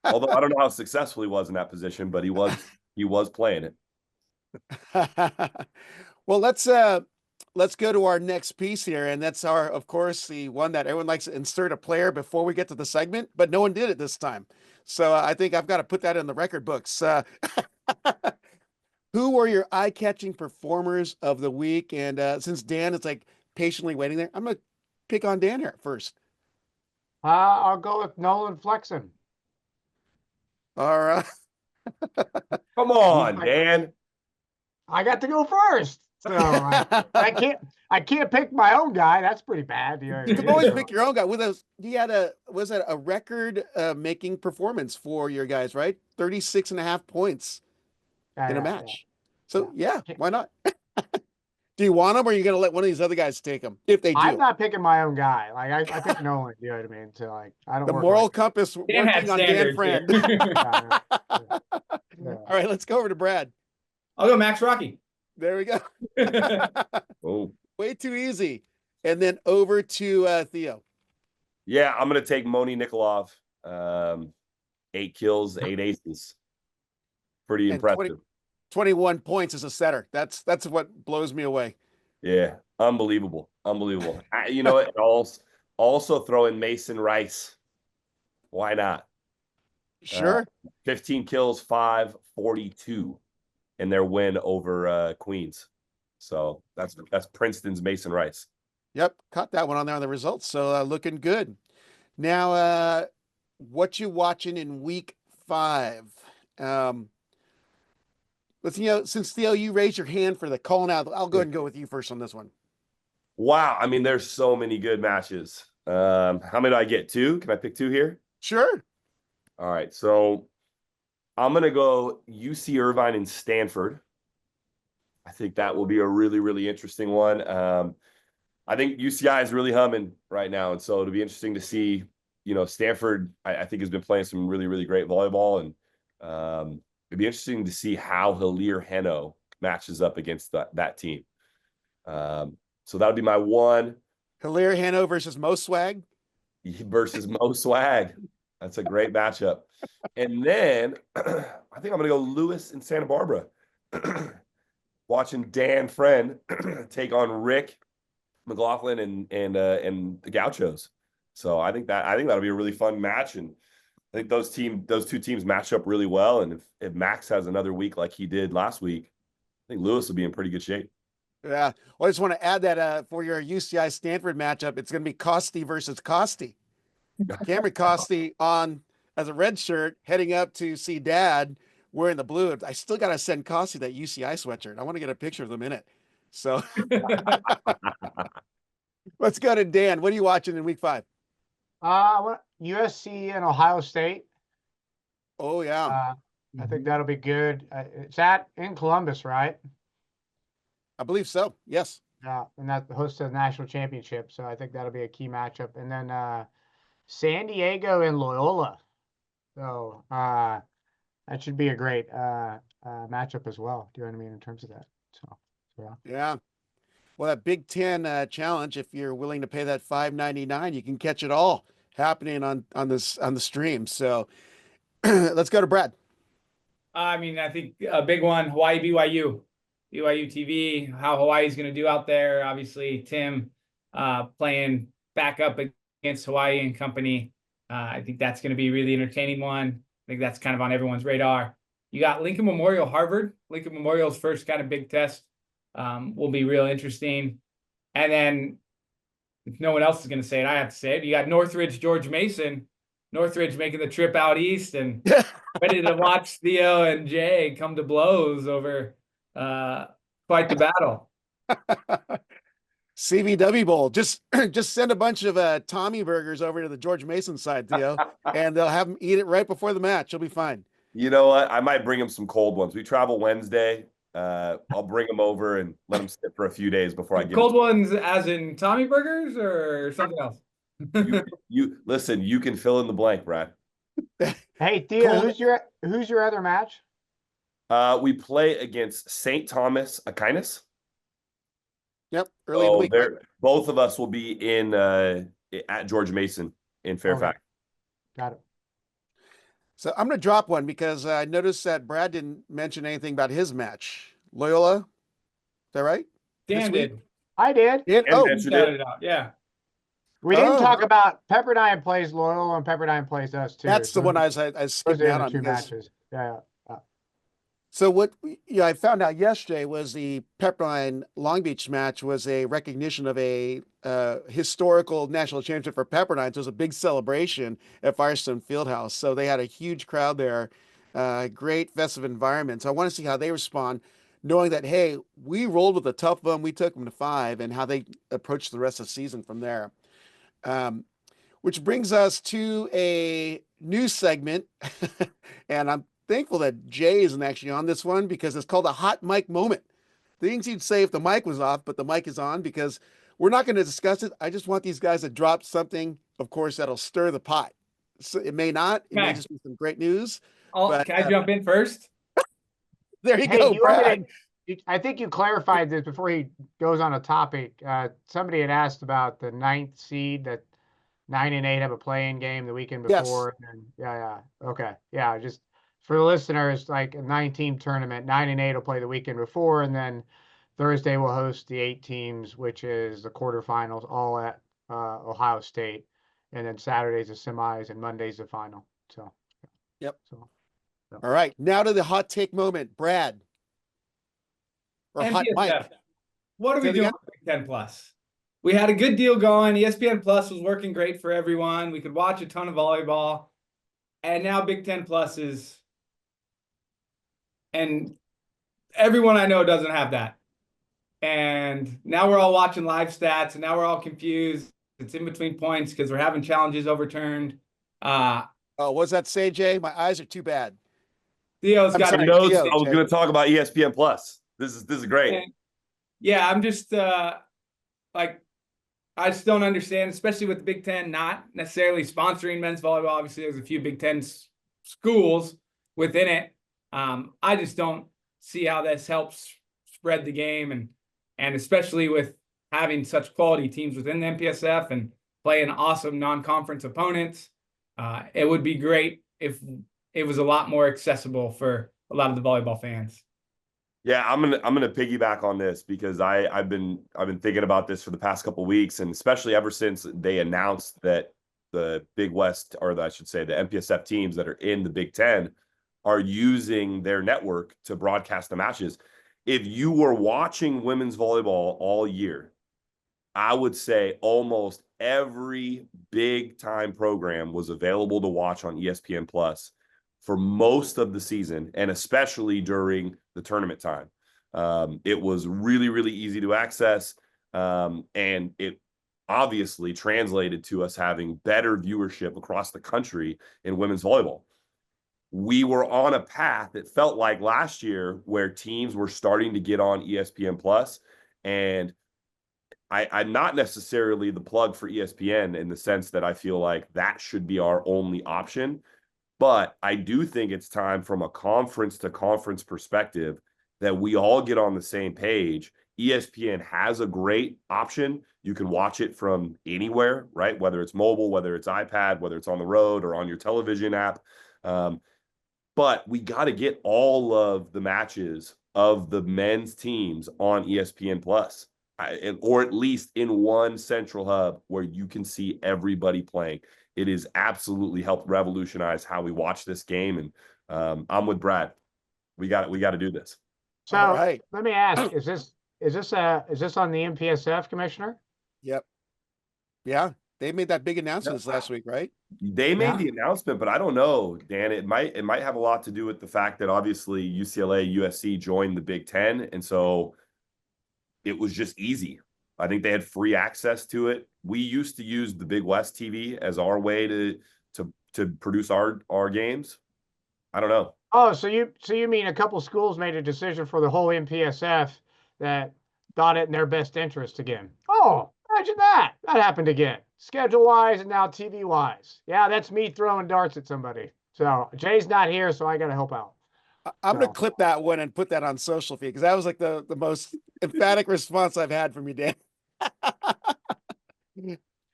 Although I don't know how successful he was in that position, but he was playing it. Well, let's go to our next piece here, and that's of course, the one that everyone likes to insert a player before we get to the segment, but no one did it this time. So I think I've got to put that in the record books. Who were your eye-catching performers of the week? And since Dan is like patiently waiting there, I'm gonna pick on Dan here first. I'll go with Nolan Flexen. All right. Come on, Dan. I got to go first. So I can't pick my own guy. That's pretty bad. You know what I You mean? can always So, pick your own guy. You had was it a record making performance for your guys, right? 36.5 points in a yeah. match. So yeah, Yeah. why not? Do you want him, or are you going to let one of these other guys take him if they I'm do? not picking my own guy. Like I pick Nolan. You know what I mean? So like I don't The work moral like compass Dan had working on Dan standards Friend. here. that. Yeah. All right, let's go over to Brad. I'll go Max Rocky. There we go. Oh, Way too easy. And then over to Theo. yeah, I'm gonna take Moni Nikolov. 8 kills, 8 aces. Pretty And impressive. 21 points as a setter. That's what blows me away. Yeah, unbelievable. You know, it also throw in Mason Rice. Why not? Sure. 15 kills, 542 in their win over Queens. So that's Princeton's Mason Rice. Yep, caught that one on there on the results. So looking good. Now, what you watching in week 5? Since Theo, you raised your hand for the calling out, I'll go ahead and go with you first on this one. Wow, I mean, there's so many good matches. How many do I get? 2? Can I pick 2 here? Sure. All right, so I'm gonna go UC Irvine and Stanford. I think that will be a really, really interesting one. I think UCI is really humming right now, and so it'll be interesting to see. You know, Stanford, I think, has been playing some really, really great volleyball, and it'd be interesting to see how Hilir Heno matches up against that team. So that would be my one. Hilaire Hano versus Mo Swag. Versus Mo Swag. That's a great matchup. And then I think I'm going to go Lewis in Santa Barbara. Watching Dan Friend take on Rick McLaughlin and the Gauchos. So I think that'll be a really fun match, and I think those two teams match up really well. And if Max has another week like he did last week, I think Lewis will be in pretty good shape. Yeah. Well, I just want to add that for your UCI Stanford matchup, it's going to be Costi versus Costi. Cameron Costi on as a red shirt heading up to see Dad wearing the blue. I still got to send Costi that UCI sweatshirt. I want to get a picture of them in it. So let's go to Dan. What are you watching in week 5? I want USC and Ohio State. Oh yeah. I think that'll be good. It's in Columbus, right? I believe so. Yes. Yeah, and that's the host of the national championship. So I think that'll be a key matchup. And then San Diego and Loyola. So that should be a great matchup as well. Do you know what I mean in terms of that? So yeah. Yeah. Well, that Big Ten challenge, if you're willing to pay that $5.99, you can catch it all happening on the stream. So let's go to Brad. I mean, I think a big one, Hawaii BYU TV, how Hawaii's going to do out there. Obviously, Tim playing back up against Hawaii and company. I think that's going to be a really entertaining one. I think that's kind of on everyone's radar. You got Lincoln Memorial Harvard. Lincoln Memorial's first kind of big test will be real interesting. And then if no one else is going to say it, I have to say it. You got Northridge George Mason. Northridge making the trip out east and ready to watch Theo and Jay come to blows over quite the battle. CVW Bowl. Just send a bunch of Tommy burgers over to the George Mason side, Theo, and they'll have them eat it right before the match. You'll be fine. You know what? I might bring him some cold ones. We travel Wednesday. I'll bring them over and let them sit for a few days before I get cold ones, as in Tommy burgers or something else. you listen. You can fill in the blank, Brad. Hey Theo, who's your other match? We play against St. Thomas Aquinas. Yep, early in the week. Both of us will be in at George Mason in Fairfax. Okay. Got it. So I'm going to drop one because I noticed that Brad didn't mention anything about his match. Loyola, is that right? Dan did. I did. Yeah. We didn't talk about Pepperdine plays Loyola and Pepperdine plays us too. That's the one I skipped out on. Two matches. Yeah. So what I found out yesterday was the Pepperdine Long Beach match was a recognition of a historical national championship for Pepperdine. So it was a big celebration at Firestone Fieldhouse. So they had a huge crowd there, great festive environment. So I want to see how they respond. knowing that, hey, we rolled with a tough one, we took them to 5, and how they approach the rest of the season from there. Which brings us to a new segment. And I'm thankful that Jay isn't actually on this one because it's called a hot mic moment. Things you'd say if the mic was off, but the mic is on, because we're not going to discuss it. I just want these guys to drop something, of course, that'll stir the pot. So it may not, it may Okay. just be some great news. But Can I jump in first? there you Hey, go, do you want me Brad. I think you clarified this before he goes on a topic. Somebody had asked about the 9th seed, that 9 and 8 have a play-in game the weekend Yes. before. And yeah. Okay. Yeah. Just for the listeners, like a 9-team tournament, 9 and 8 will play the weekend before. And then Thursday we'll host the 8 teams, which is the quarterfinals, all at Ohio State. And then Saturday's the semis and Monday's the final. So, Yep. So, All right. Now to the hot take moment, Brad. Or hot MPSF. mic. What are Say we it doing again? with Big 10 Plus? We had a good deal going. ESPN Plus was working great for everyone. We could watch a ton of volleyball. And now Big 10 Plus is, and everyone I know doesn't have that. And now we're all watching live stats, and now we're all confused. It's in between points because we're having challenges overturned. Oh, what's that say, Jay? My eyes are too bad. Theo's got sorry, Notes, Theo, I was Jay. going to talk about ESPN Plus. This is great. Yeah, I'm just like, I just don't understand, especially with the Big Ten not necessarily sponsoring men's volleyball. Obviously, there's a few Big Ten schools within it. I just don't see how this helps spread the game, and especially with having such quality teams within the MPSF and playing awesome non-conference opponents. It would be great if it was a lot more accessible for a lot of the volleyball fans. Yeah, I'm gonna piggyback on this because I've been thinking about this for the past couple of weeks, and especially ever since they announced that the Big West, or I should say the MPSF teams that are in the Big Ten, are using their network to broadcast the matches. If you were watching women's volleyball all year, I would say almost every big time program was available to watch on ESPN Plus for most of the season, and especially during the tournament time. It was really, really easy to access, and it obviously translated to us having better viewership across the country in women's volleyball. We were on a path, it felt like last year, where teams were starting to get on ESPN Plus, and I'm not necessarily the plug for ESPN in the sense that I feel like that should be our only option. But I do think it's time, from a conference to conference perspective, that we all get on the same page. ESPN has a great option. You can watch it from anywhere, right? Whether it's mobile, whether it's iPad, whether it's on the road or on your television app. But we got to get all of the matches of the men's teams on ESPN Plus, or at least in one central hub where you can see everybody playing. It has absolutely helped revolutionize how we watch this game, and I'm with Brad. We got to do this. So All right. let me ask: Is this on the MPSF, Commissioner? Yep. Yeah. They made that big announcement this last week, right? They made the announcement, but I don't know, Dan. It might have a lot to do with the fact that obviously UCLA, USC joined the Big Ten, and so it was just easy. I think they had free access to it. We used to use the Big West TV as our way to produce our games. I don't know. Oh, so you mean a couple schools made a decision for the whole MPSF that thought it in their best interest again? Oh, imagine that. That happened again. Schedule-wise and now TV-wise. Yeah, that's me throwing darts at somebody. So Jay's not here, so I got to help out. I'm going to clip that one and put that on social feed, because that was like the most emphatic response I've had from you, Dan.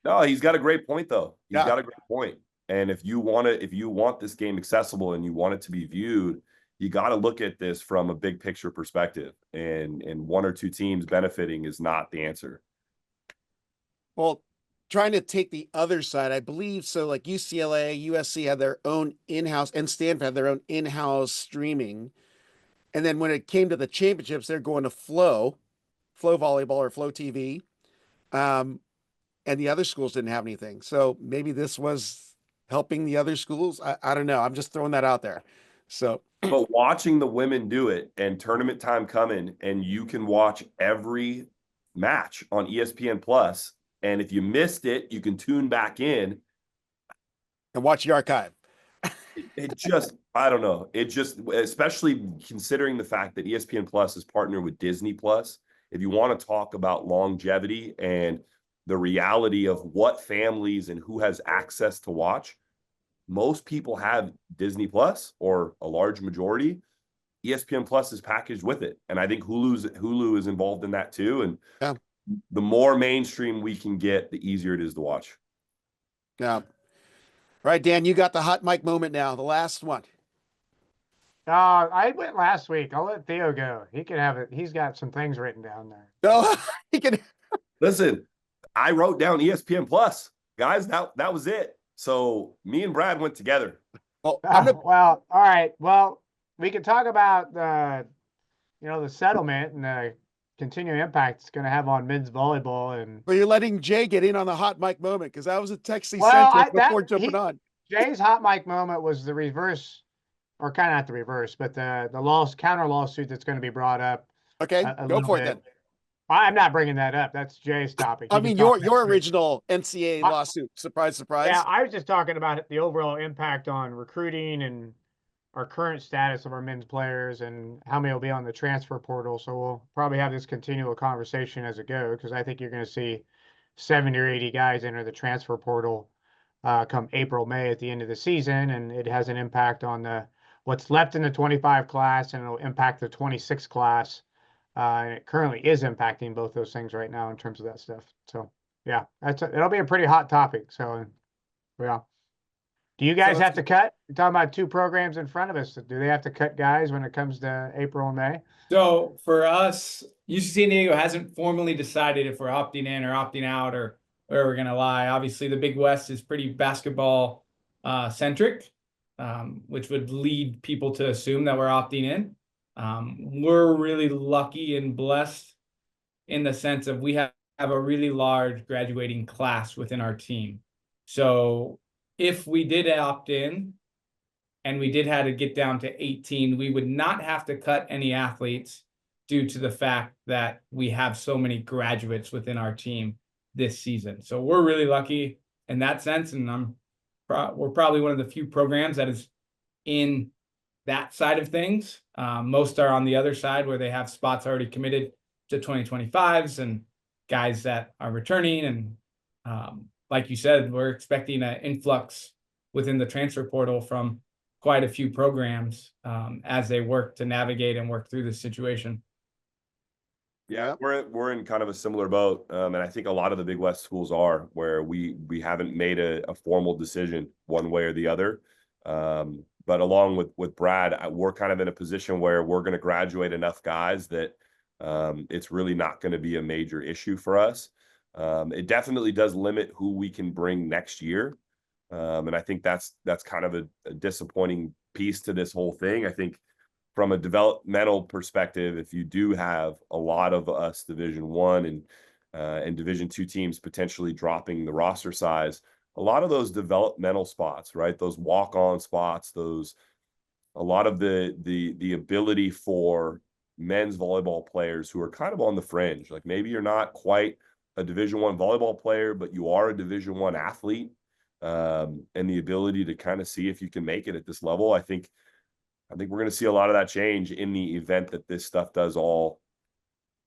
No, he's got a great point, though. He's Yeah. got a great point. And if you want this game accessible and you want it to be viewed, you got to look at this from a big picture perspective. And one or two teams benefiting is not the answer. Well, trying to take the other side, I believe so. Like UCLA, USC had their own in-house, and Stanford had their own in-house streaming. And then when it came to the championships, they're going to Flow Volleyball or Flow TV. And the other schools didn't have anything. So maybe this was helping the other schools. I don't know. I'm just throwing that out there. So, but watching the women do it and tournament time coming, and you can watch every match on ESPN Plus. And if you missed it, you can tune back in and watch the archive. It just, I don't know. It just, especially considering the fact that ESPN Plus is partnered with Disney Plus. If you want to talk about longevity and the reality of what families and who has access to watch, most people have Disney Plus, or a large majority. ESPN Plus is packaged with it, and I think Hulu is involved in that too. And yeah, the more mainstream we can get, the easier it is to watch. Yeah. All right, Dan, you got the hot mic moment now, the last one. I went last week. I'll let Theo go. He can have it. He's got some things written down there. No, he can. Listen, I wrote down ESPN Plus, guys. That was it. So me and Brad went together. Oh, well, all right. Well, we can talk about the settlement and the continuing impact it's going to have on men's volleyball. And well, you're letting Jay get in on the hot mic moment, because that was a text he sent us before jumping on. Jay's hot mic moment was the reverse, or kind of not the reverse, but the counter lawsuit that's going to be brought up. Okay, go for it then. I'm not bringing that up. That's Jay's topic. I mean, your original NCAA lawsuit. Surprise, surprise. Yeah, I was just talking about the overall impact on recruiting and our current status of our men's players and how many will be on the transfer portal. So we'll probably have this continual conversation as it goes, because I think you're going to see 70 or 80 guys enter the transfer portal come April, May at the end of the season, and it has an impact on what's left in the 25 class, and it'll impact the 26 class. And it currently is impacting both those things right now in terms of that stuff. So yeah, it'll be a pretty hot topic. So yeah. Do you guys have to cut? You're talking about two programs in front of us. Do they have to cut guys when it comes to April and May? So for us, UC San Diego hasn't formally decided if we're opting in or opting out or where we're going to lie. Obviously, the Big West is pretty basketball centric, which would lead people to assume that we're opting in. We're really lucky and blessed in the sense of we have a really large graduating class within our team. So if we did opt in and we did have to get down to 18, we would not have to cut any athletes due to the fact that we have so many graduates within our team this season. So we're really lucky in that sense. And we're probably one of the few programs that is in that side of things. Most are on the other side where they have spots already committed to 2025s and guys that are returning. And like you said, we're expecting an influx within the transfer portal from quite a few programs as they work to navigate and work through this situation. Yeah, we're in kind of a similar boat, and I think a lot of the Big West schools are, where we haven't made a formal decision one way or the other. But along with Brad, we're kind of in a position where we're going to graduate enough guys that it's really not going to be a major issue for us. It definitely does limit who we can bring next year, and I think that's kind of a disappointing piece to this whole thing. I think from a developmental perspective, if you do have a lot of us Division I and Division II teams potentially dropping the roster size, a lot of those developmental spots, right? Those walk-on spots, a lot of the ability for men's volleyball players who are kind of on the fringe, like maybe you're not quite a Division I volleyball player, but you are a Division I athlete, and the ability to kind of see if you can make it at this level. I think we're going to see a lot of that change in the event that this stuff does all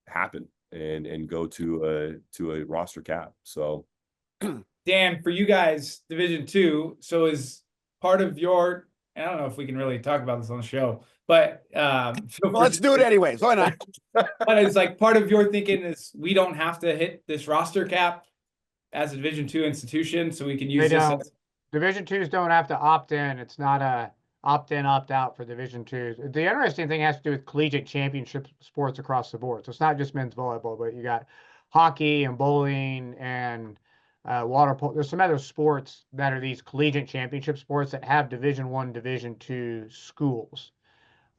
happen and go to a roster cap. So, Dan, for you guys, Division II, so is part of your, I don't know if we can really talk about this on the show, but well, let's do it anyways. Why not? But it's like part of your thinking is we don't have to hit this roster cap as a Division II institution, so we can use this. Division IIs don't have to opt in. It's not a opt-in, opt-out for Division IIs. The interesting thing has to do with collegiate championship sports across the board. So it's not just men's volleyball, but you got hockey and bowling and water polo. There's some other sports that are these collegiate championship sports that have Division I, Division II schools.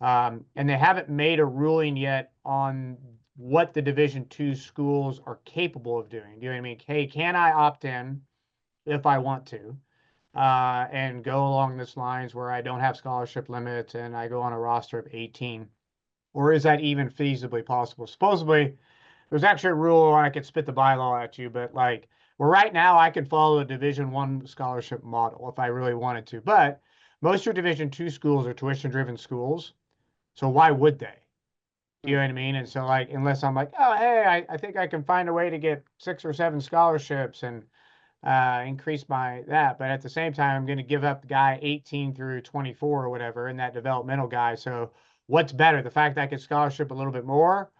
And they haven't made a ruling yet on what the Division II schools are capable of doing. Do you know what I mean? Hey, can I opt in if I want to? and go along this lines where I don't have scholarship limits and I go on a roster of 18? Or is that even feasibly possible? Supposedly, there's actually a rule, and I could spit the bylaw at you, but like, well, right now I could follow a Division I scholarship model if I really wanted to. But most of your Division II schools are tuition-driven schools, so why would they? Do you know what I mean? And so, like, unless I'm like, oh, hey, I think I can find a way to get 6 or 7 scholarships and increase my that. But at the same time, I'm going to give up the guy 18 through 24 or whatever, and that developmental guy. So what's better, the fact that I can scholarship a little bit more,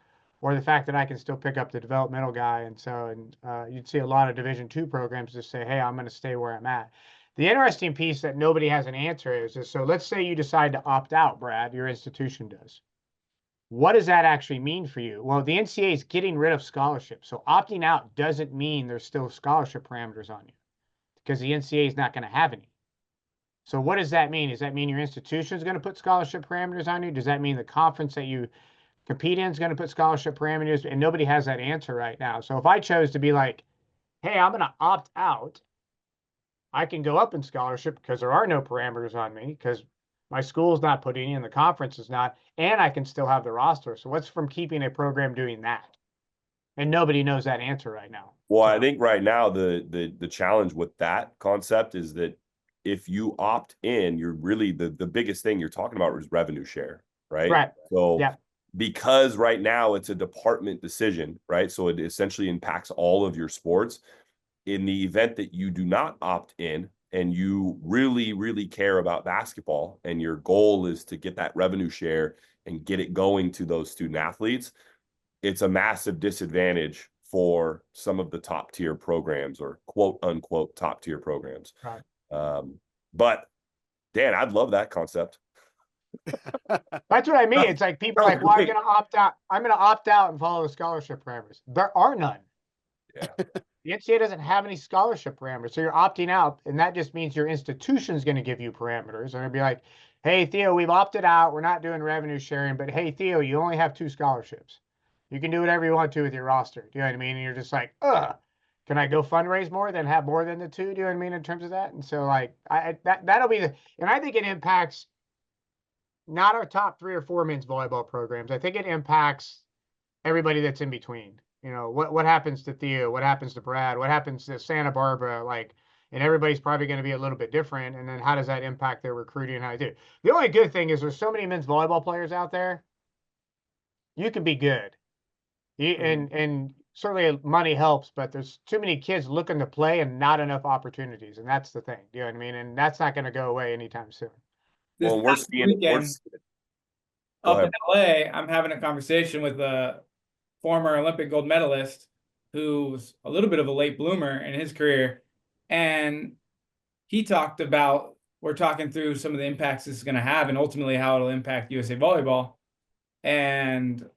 or the fact that I can still pick up the developmental guy? And so, you'd see a lot of Division II programs just say, hey, I'm going to stay where I'm at. The interesting piece that nobody has an answer is so let's say you decide to opt out, Brad, your institution does. What does that actually mean for you? Well, the NCAA is getting rid of scholarships. So opting out doesn't mean there's still scholarship parameters on you, because the NCAA is not going to have any. So what does that mean? Does that mean your institution is going to put scholarship parameters on you? Does that mean the conference that you compete in is going to put scholarship parameters? And nobody has that answer right now. So if I chose to be like, hey, I'm going to opt out, I can go up in scholarship because there are no parameters on me, because my school's not putting in, the conference is not, and I can still have the roster. So what's from keeping a program doing that? And nobody knows that answer right now. Well, So, I think right now the challenge with that concept is that if you opt in, you're really the biggest thing you're talking about is revenue share, right? right. So Yeah. because right now it's a department decision, right? So it essentially impacts all of your sports. In the event that you do not opt in and you really, really care about basketball and your goal is to get that revenue share and get it going to those student athletes, it's a massive disadvantage for some of the top tier programs, or quote unquote top tier programs. Right. But Dan, I'd love that concept. That's what I mean. It's like people are like, well, I'm going to opt out. I'm going to opt out and follow the scholarship parameters. There are none. Yeah. The NCAA doesn't have any scholarship parameters. So you're opting out, and that just means your institution is going to give you parameters. And it'll be like, hey, Theo, we've opted out. We're not doing revenue sharing, but hey, Theo, you only have 2 scholarships. You can do whatever you want to with your roster. Do you know what I mean? And you're just like, can I go fundraise more than have more than the 2? Do you know what I mean in terms of that? And so like that'll be and I think it impacts not our top 3 or 4 men's volleyball programs. I think it impacts everybody that's in between. You know, what happens to Theo? What happens to Brad? What happens to Santa Barbara? Like, and everybody's probably going to be a little bit different. And then how does that impact their recruiting and how they do? The only good thing is there's so many men's volleyball players out there. You can be good. And certainly money helps, but there's too many kids looking to play and not enough opportunities. And that's the thing. Do you know what I mean? And that's not going to go away anytime soon. This Well, past weekend Go up ahead. in LA, I'm having a conversation with a former Olympic gold medalist who's a little bit of a late bloomer in his career. And he talked about, we're talking through some of the impacts this is going to have and ultimately how it'll impact USA Volleyball. And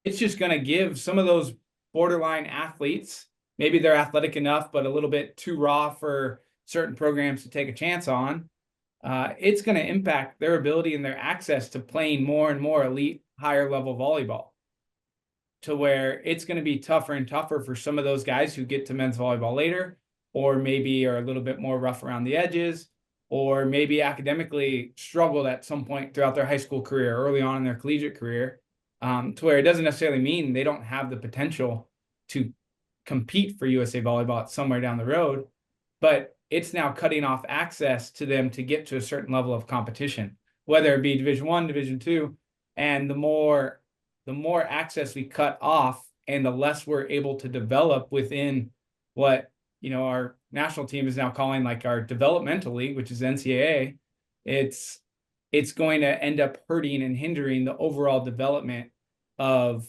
it's just going to give some of those borderline athletes, maybe they're athletic enough, but a little bit too raw for certain programs to take a chance on. It's going to impact their ability and their access to playing more and more elite, higher level volleyball, to where it's going to be tougher and tougher for some of those guys who get to men's volleyball later, or maybe are a little bit more rough around the edges, or maybe academically struggled at some point throughout their high school career, early on in their collegiate career, to where it doesn't necessarily mean they don't have the potential to compete for USA Volleyball somewhere down the road, but it's now cutting off access to them to get to a certain level of competition, whether it be Division I, Division II, and the more access we cut off and the less we're able to develop within what, you know, our national team is now calling like our developmental league, which is NCAA, it's going to end up hurting and hindering the overall development of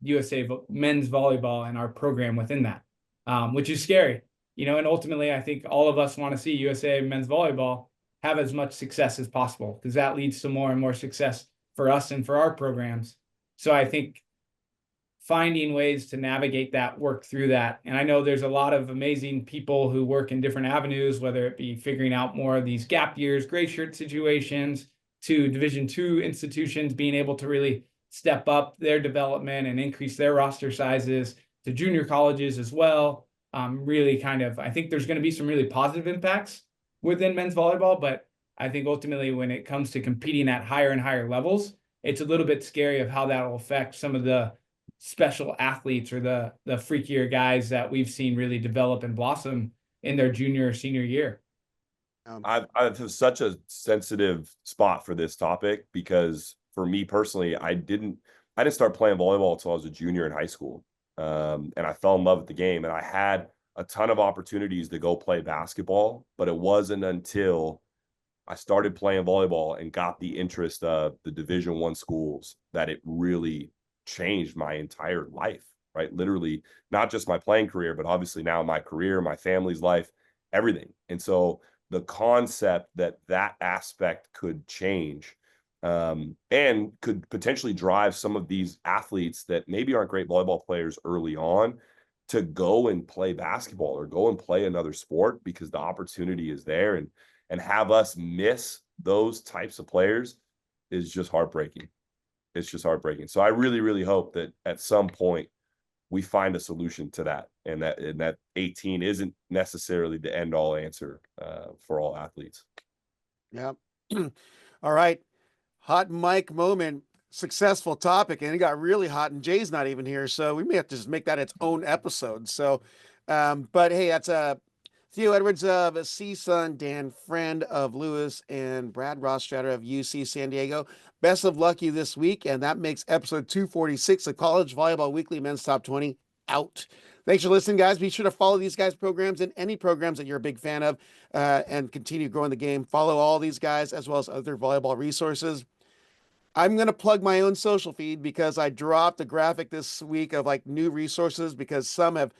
USA men's volleyball and our program within that, which is scary, you know, and ultimately I think all of us want to see USA men's volleyball have as much success as possible, because that leads to more and more success for us and for our programs. So I think finding ways to navigate that, work through that. And I know there's a lot of amazing people who work in different avenues, whether it be figuring out more of these gap years, gray shirt situations, to Division II institutions being able to really step up their development and increase their roster sizes, to junior colleges as well. really kind of, I think there's going to be some really positive impacts within men's volleyball, but I think ultimately when it comes to competing at higher and higher levels, it's a little bit scary of how that will affect some of the special athletes or the freakier guys that we've seen really develop and blossom in their junior or senior year. I have such a sensitive spot for this topic because for me personally, I didn't start playing volleyball until I was a junior in high school. And I fell in love with the game, and I had a ton of opportunities to go play basketball, but it wasn't until I started playing volleyball and got the interest of the Division I schools that it really changed my entire life, right? Literally, not just my playing career, but obviously now my career, my family's life, everything. And so the concept that aspect could change and could potentially drive some of these athletes that maybe aren't great volleyball players early on to go and play basketball or go and play another sport because the opportunity is there, and have us miss those types of players is just heartbreaking. It's just heartbreaking. So I really, really hope that at some point we find a solution to that, and that 18 isn't necessarily the end all answer for all athletes. Yeah. All right. Hot mic moment, successful topic, and it got really hot, and Jay's not even here, so we may have to just make that its own episode. So, but hey, that's Theo Edwards of CSUN, Dan Friend of Lewis, and Brad Rostratter of UC San Diego. Best of luck you this week, and that makes episode 246 of College Volleyball Weekly Men's Top 20 out. Thanks for listening, guys. Be sure to follow these guys' programs and any programs that you're a big fan of, and continue growing the game. Follow all these guys as well as other volleyball resources. I'm going to plug my own social feed because I dropped a graphic this week of like new resources because some are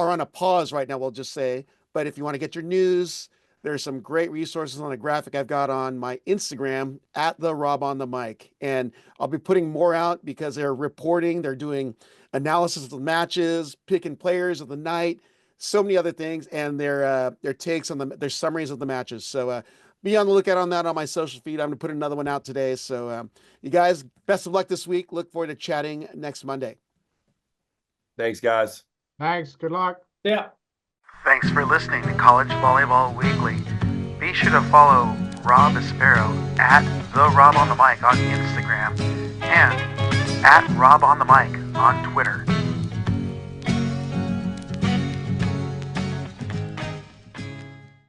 on a pause right now, we'll just say. But if you want to get your news, there's some great resources on a graphic I've got on my Instagram at the Rob on the Mic. And I'll be putting more out because they're reporting, they're doing analysis of the matches, picking players of the night, so many other things, and their takes on their summaries of the matches. So be on the lookout on that on my social feed. I'm going to put another one out today. So you guys, best of luck this week. Look forward to chatting next Monday. Thanks, guys. Thanks. Good luck. Yeah. Thanks for listening to College Volleyball Weekly. Be sure to follow Rob Aspero at the Rob on the Mic on Instagram and at Rob on the Mic on Twitter.